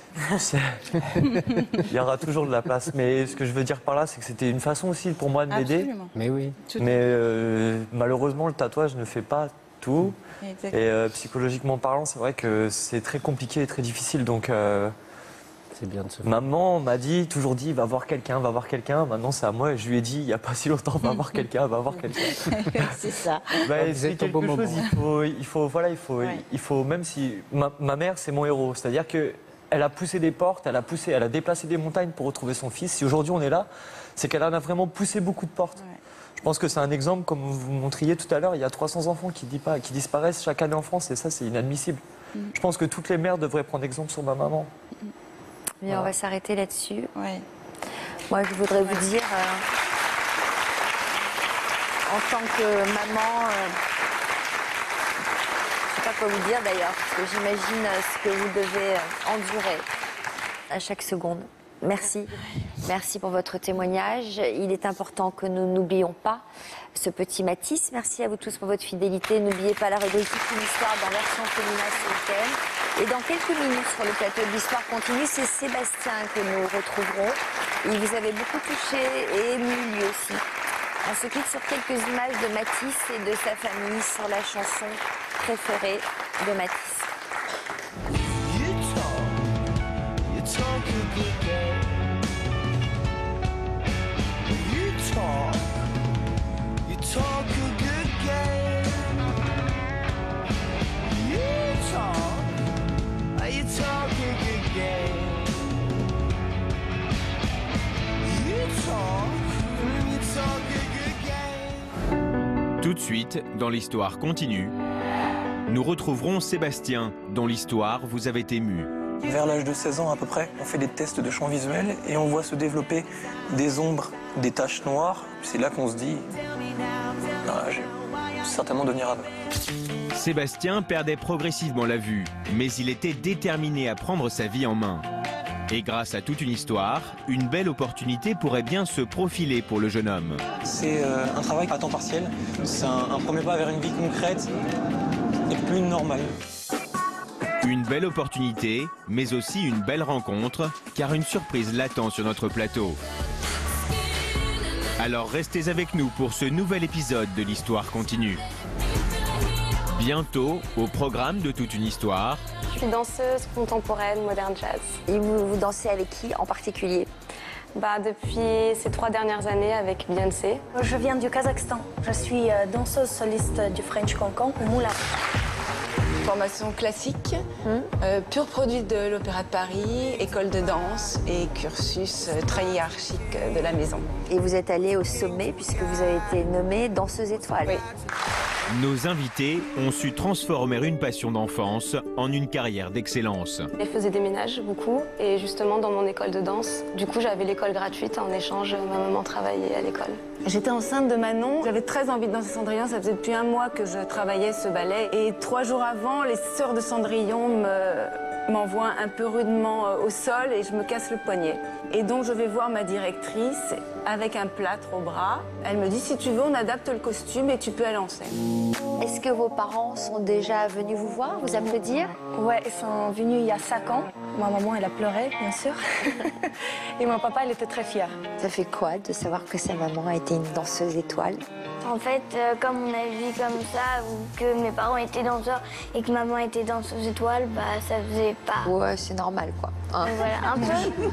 Il y aura toujours de la place, mais ce que je veux dire par là, c'est que c'était une façon aussi pour moi de m'aider. Mais oui. Mais malheureusement, le tatouage ne fait pas tout. Et psychologiquement parlant, c'est vrai que c'est très compliqué et très difficile. Donc, c'est bien de se faire. Maman m'a toujours dit, va voir quelqu'un, va voir quelqu'un. Maintenant, c'est à moi. Et je lui ai dit, il n'y a pas si longtemps, va voir quelqu'un, va voir quelqu'un. C'est ça. C'est quelque chose. Il faut, même si ma mère, c'est mon héros. C'est-à-dire que elle a poussé des portes, elle a déplacé des montagnes pour retrouver son fils. Si aujourd'hui on est là, c'est qu'elle en a vraiment poussé beaucoup de portes. Ouais. Je pense que c'est un exemple, comme vous montriez tout à l'heure, il y a 300 enfants qui disparaissent chaque année en France et ça, c'est inadmissible. Je pense que toutes les mères devraient prendre exemple sur ma maman. Mais on va s'arrêter là-dessus. Ouais. Moi, je voudrais vous dire, en tant que maman, je ne sais pas quoi vous dire d'ailleurs, parce que j'imagine ce que vous devez endurer à chaque seconde. Merci. Merci pour votre témoignage. Il est important que nous n'oublions pas ce petit Mathis. Merci à vous tous pour votre fidélité. N'oubliez pas la rubrique Une histoire dans Version Féminin ce week-end. Et dans quelques minutes sur le plateau de l'Histoire continue, c'est Sébastien que nous retrouverons. Il vous avait beaucoup touché et ému lui aussi. On se quitte sur quelques images de Mathis et de sa famille sur la chanson préférée de Mathis. Tout de suite, dans l'Histoire continue, nous retrouverons Sébastien, dont l'histoire vous avait ému. Vers l'âge de 16 ans à peu près, on fait des tests de champ visuel et on voit se développer des ombres, des taches noires. C'est là qu'on se dit, je vais certainement devenir aveugle. Sébastien perdait progressivement la vue, mais il était déterminé à prendre sa vie en main. Et grâce à toute une histoire, une belle opportunité pourrait bien se profiler pour le jeune homme. C'est un travail à temps partiel, c'est un premier pas vers une vie concrète et plus normale. Une belle opportunité, mais aussi une belle rencontre, car une surprise l'attend sur notre plateau. Alors restez avec nous pour ce nouvel épisode de l'Histoire continue. Bientôt, au programme de Toute une histoire. Je suis danseuse contemporaine, moderne jazz. Et vous dansez avec qui en particulier? Depuis ces 3 dernières années avec Beyoncé. Je viens du Kazakhstan. Je suis danseuse soliste du French Cancan au Moulin. Formation classique, pur produit de l'Opéra de Paris, école de danse et cursus très hiérarchique de la maison. Et vous êtes allée au sommet puisque vous avez été nommée danseuse étoile. Oui. Nos invités ont su transformer une passion d'enfance en une carrière d'excellence. Elle faisait des ménages beaucoup et justement dans mon école de danse, du coup j'avais l'école gratuite, en échange ma maman travaillait à l'école. J'étais enceinte de Manon, j'avais très envie de danser Cendrillon, ça faisait depuis 1 mois que je travaillais ce ballet et 3 jours avant, les sœurs de Cendrillon m'envoient un peu rudement au sol et je me casse le poignet. Et donc je vais voir ma directrice avec un plâtre au bras. Elle me dit si tu veux on adapte le costume et tu peux aller en scène. Est-ce que vos parents sont déjà venus vous voir, vous applaudir? Ouais, ils sont venus il y a 5 ans. Ma maman, elle a pleuré, bien sûr. Et mon papa, il était très fier. Ça fait quoi de savoir que sa maman a été une danseuse étoile? En fait, comme on a vu comme ça, ou que mes parents étaient danseurs et que maman était danseuse étoile, ça faisait pas... Ouais, c'est normal, quoi. Hein. Voilà, un peu.